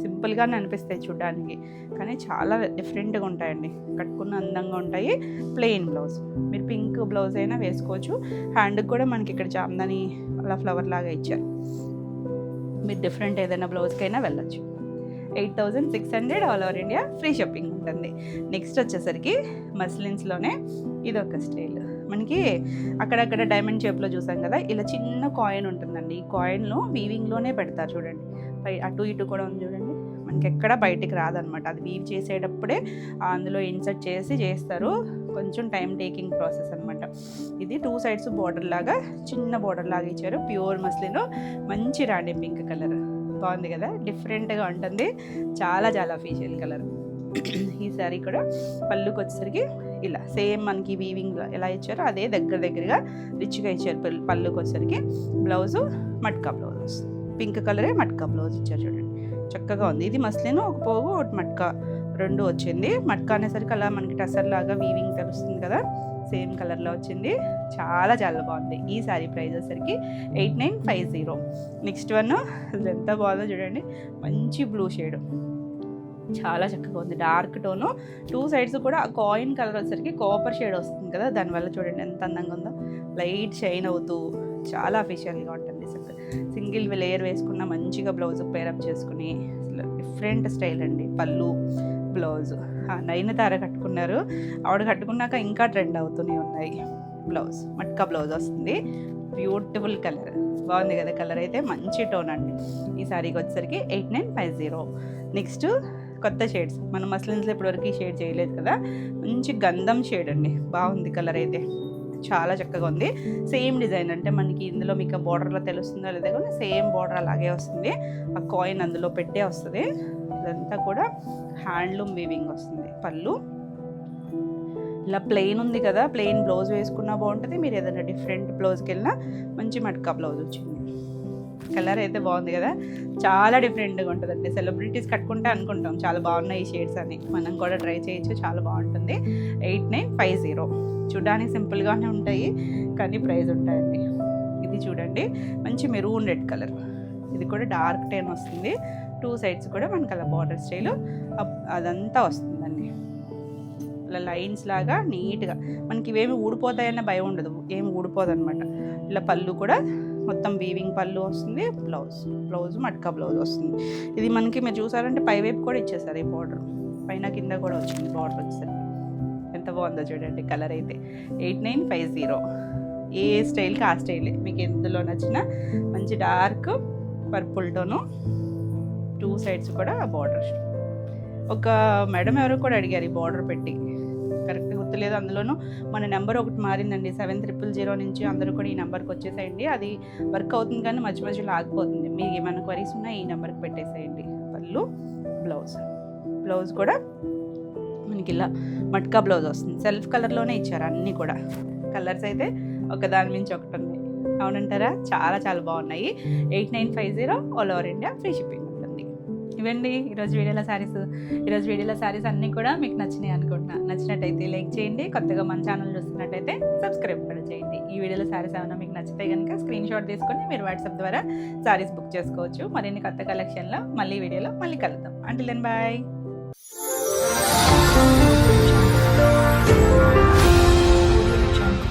సింపుల్గానే అనిపిస్తాయి చూడడానికి, కానీ చాలా డిఫరెంట్గా ఉంటాయండి. కట్టుకున్న అందంగా ఉంటాయి. ప్లెయిన్ బ్లౌజ్, మీరు పింక్ బ్లౌజ్ అయినా వేసుకోవచ్చు. హ్యాండ్కి కూడా మనకి ఇక్కడ జామ్దాని అలా ఫ్లవర్ లాగా ఇచ్చారు. మీరు డిఫరెంట్ ఏదైనా బ్లౌజ్కైనా వెళ్ళచ్చు. 8600 all over India, free shipping ఉంటుంది. నెక్స్ట్ వచ్చేసరికి మస్లిన్స్లోనే ఇదొక స్టైల్. మనకి అక్కడక్కడ డైమండ్ షేప్లో చూసాం కదా, ఇలా చిన్న కాయిన్ ఉంటుందండి. ఈ కాయిన్లో వీవింగ్లోనే పెడతారు చూడండి, అటు ఇటు కూడా ఉంది చూడండి, మనకి ఎక్కడ బయటికి రాదనమాట. అది వీవ్ చేసేటప్పుడే అందులో ఇన్సర్ట్ చేసి చేస్తారు. కొంచెం టైం టేకింగ్ ప్రాసెస్ అనమాట. ఇది 2 సైడ్స్ బోర్డర్ లాగా, చిన్న బోర్డర్ లాగా ఇచ్చారు. ప్యూర్ మస్లిన్, మంచి రాణి పింక్ కలర్, బాగుంది కదా, డిఫరెంట్గా ఉంటుంది. చాలా అఫీషియల్ కలర్. ఈ సారీ కూడా పళ్ళుకి వచ్చేసరికి ఇలా సేమ్ మనకి వీవింగ్ ఎలా ఇచ్చారో అదే దగ్గరగా రిచ్గా ఇచ్చారు. పళ్ళుకి వచ్చేసరికి బ్లౌజు మట్కా బ్లౌజ్, పింక్ కలరే మట్కా బ్లౌజ్ ఇచ్చారు చూడండి, చక్కగా ఉంది. ఇది మస్లిన్, ఒక పోగు ఒకటి మట్కా, రెండు వచ్చింది. మట్కా అనేసరికి అలా మనకి టసర్ లాగా వీవింగ్ తెలుస్తుంది కదా, సేమ్ కలర్లో వచ్చింది. చాలా బాగుంది. ఈ శారీ ప్రైస్ వచ్చేసరికి 8950. నెక్స్ట్ వన్ అది ఎంత బాగుందో చూడండి, మంచి బ్లూ షేడ్, చాలా చక్కగా ఉంది. డార్క్ టోను, 2 సైడ్స్ కూడా కాయిన్ కలర్ వచ్చేసరికి కాపర్ షేడ్ వస్తుంది కదా, దానివల్ల చూడండి ఎంత అందంగా ఉందో. లైట్ షైన్ అవుతూ చాలా అఫీషియల్గా ఉంటుంది. సింగిల్ లేయర్ వేసుకున్న మంచిగా బ్లౌజ్ పేరప్ చేసుకుని, అసలు డిఫరెంట్ స్టైల్ అండి. పళ్ళు, బ్లౌజ్. నయనతార కట్టుకున్నారు, ఆవిడ కట్టుకున్నాక ఇంకా ట్రెండ్ అవుతూనే ఉన్నాయి. బ్లౌజ్ మట్కా బ్లౌజ్ వస్తుంది, బ్యూటిఫుల్ కలర్, బాగుంది కదా కలర్ అయితే, మంచి టోన్ అండి. ఈ సారీకి వచ్చేసరికి 8950. నెక్స్ట్ కొత్త షేడ్స్, మనం మస్లిన్స్లో ఇప్పటివరకు ఈ షేడ్ చేయలేదు కదా, మంచి గంధం షేడ్ అండి, బాగుంది కలర్ అయితే, చాలా చక్కగా ఉంది. సేమ్ డిజైన్, అంటే మనకి ఇందులో మీకు బోర్డర్లో తెలుస్తుందో లేదా కానీ సేమ్ బోర్డర్ అలాగే వస్తుంది. ఆ కాయిన్ అందులో పెట్టే వస్తుంది. ఇదంతా కూడా హ్యాండ్లూమ్ వీవింగ్ వస్తుంది. పళ్ళు, ఇలా ప్లెయిన్ ఉంది కదా, ప్లెయిన్ బ్లౌజ్ వేసుకున్నా బాగుంటుంది. మీరు ఏదైనా డిఫరెంట్ బ్లౌజ్కి వెళ్ళినా మంచి మట్కా బ్లౌజ్ వచ్చింది. కలర్ అయితే బాగుంది కదా, చాలా డిఫరెంట్గా ఉంటుందండి. సెలబ్రిటీస్ కట్టుకుంటే అనుకుంటాం చాలా బాగున్నాయి ఈ షేడ్స్ అని. మనం కూడా ట్రై చేయొచ్చు, చాలా బాగుంటుంది. 8950. చూడడానికి సింపుల్గానే ఉంటాయి కానీ ప్రైస్ ఉంటాయండి. ఇది చూడండి, మంచి మెరూన్ రెడ్ కలర్. ఇది కూడా డార్క్ టెన్ వస్తుంది. 2 సైడ్స్ కూడా మనకు అలా బార్డర్ స్టైల్ అదంతా వస్తుందండి. ఇలా లైన్స్ లాగా నీట్గా, మనకి ఇవేమి ఊడిపోతాయన్న భయం ఉండదు, ఏమి ఊడిపోదు అనమాట. ఇలా పళ్ళు కూడా మొత్తం వీవింగ్ పళ్ళు వస్తుంది. బ్లౌజ్ మట్కా బ్లౌజ్ వస్తుంది. ఇది మనకి మీరు చూసారంటే పైవైపు కూడా ఇచ్చేసారు ఈ బార్డర్, పైన కింద కూడా వచ్చింది బార్డర్ వచ్చేసరికి. ఎంత బాగుందో చూడండి కలర్ అయితే. 8950. ఏ స్టైల్కి ఆ స్టైలే, మీకు ఎందులో నచ్చిన మంచి డార్క్ పర్పుల్ టోను. 2 సైడ్స్ కూడా బార్డర్. ఒక మేడం ఎవరో కూడా అడిగారు ఈ బార్డర్ పెట్టి, కరెక్ట్ గుర్తులేదు. అందులోనూ మన నెంబర్ ఒకటి మారిందండి, 7000 నుంచి అందరూ కూడా ఈ నెంబర్కి వచ్చేసేయండి. అది వర్క్ అవుతుంది కానీ మధ్యలో ఆగిపోతుంది. మీకు ఏమైనా క్వరీస్ ఉన్నా ఈ నెంబర్కి పెట్టేసేయండి. పళ్ళు బ్లౌజ్ కూడా మనకి ఇలా మట్కా బ్లౌజ్ వస్తుంది. సెల్ఫ్ కలర్లోనే ఇచ్చారు అన్నీ కూడా. కలర్స్ అయితే ఒకదాని మించి ఒకటి ఉన్నాయి, అవునంటారా? చాలా చాలా బాగున్నాయి. 8950 all over India free shipping ఉంటుంది. ఇవండి ఈరోజు వీడియోలో శారీస్ అన్నీ కూడా మీకు నచ్చినాయి అనుకుంటున్నా. నచ్చినట్టయితే లైక్ చేయండి, కొత్తగా మన ఛానల్ చూస్తున్నట్టయితే సబ్స్క్రైబ్ కూడా చేయండి. ఈ వీడియోలో శారీస్ ఏమైనా మీకు నచ్చితే కనుక స్క్రీన్ షాట్ తీసుకొని మీరు వాట్సాప్ ద్వారా శారీస్ బుక్ చేసుకోవచ్చు. మరిన్ని కొత్త కలెక్షన్లో వీడియోలో మళ్ళీ కలుద్దాం. Until then bye.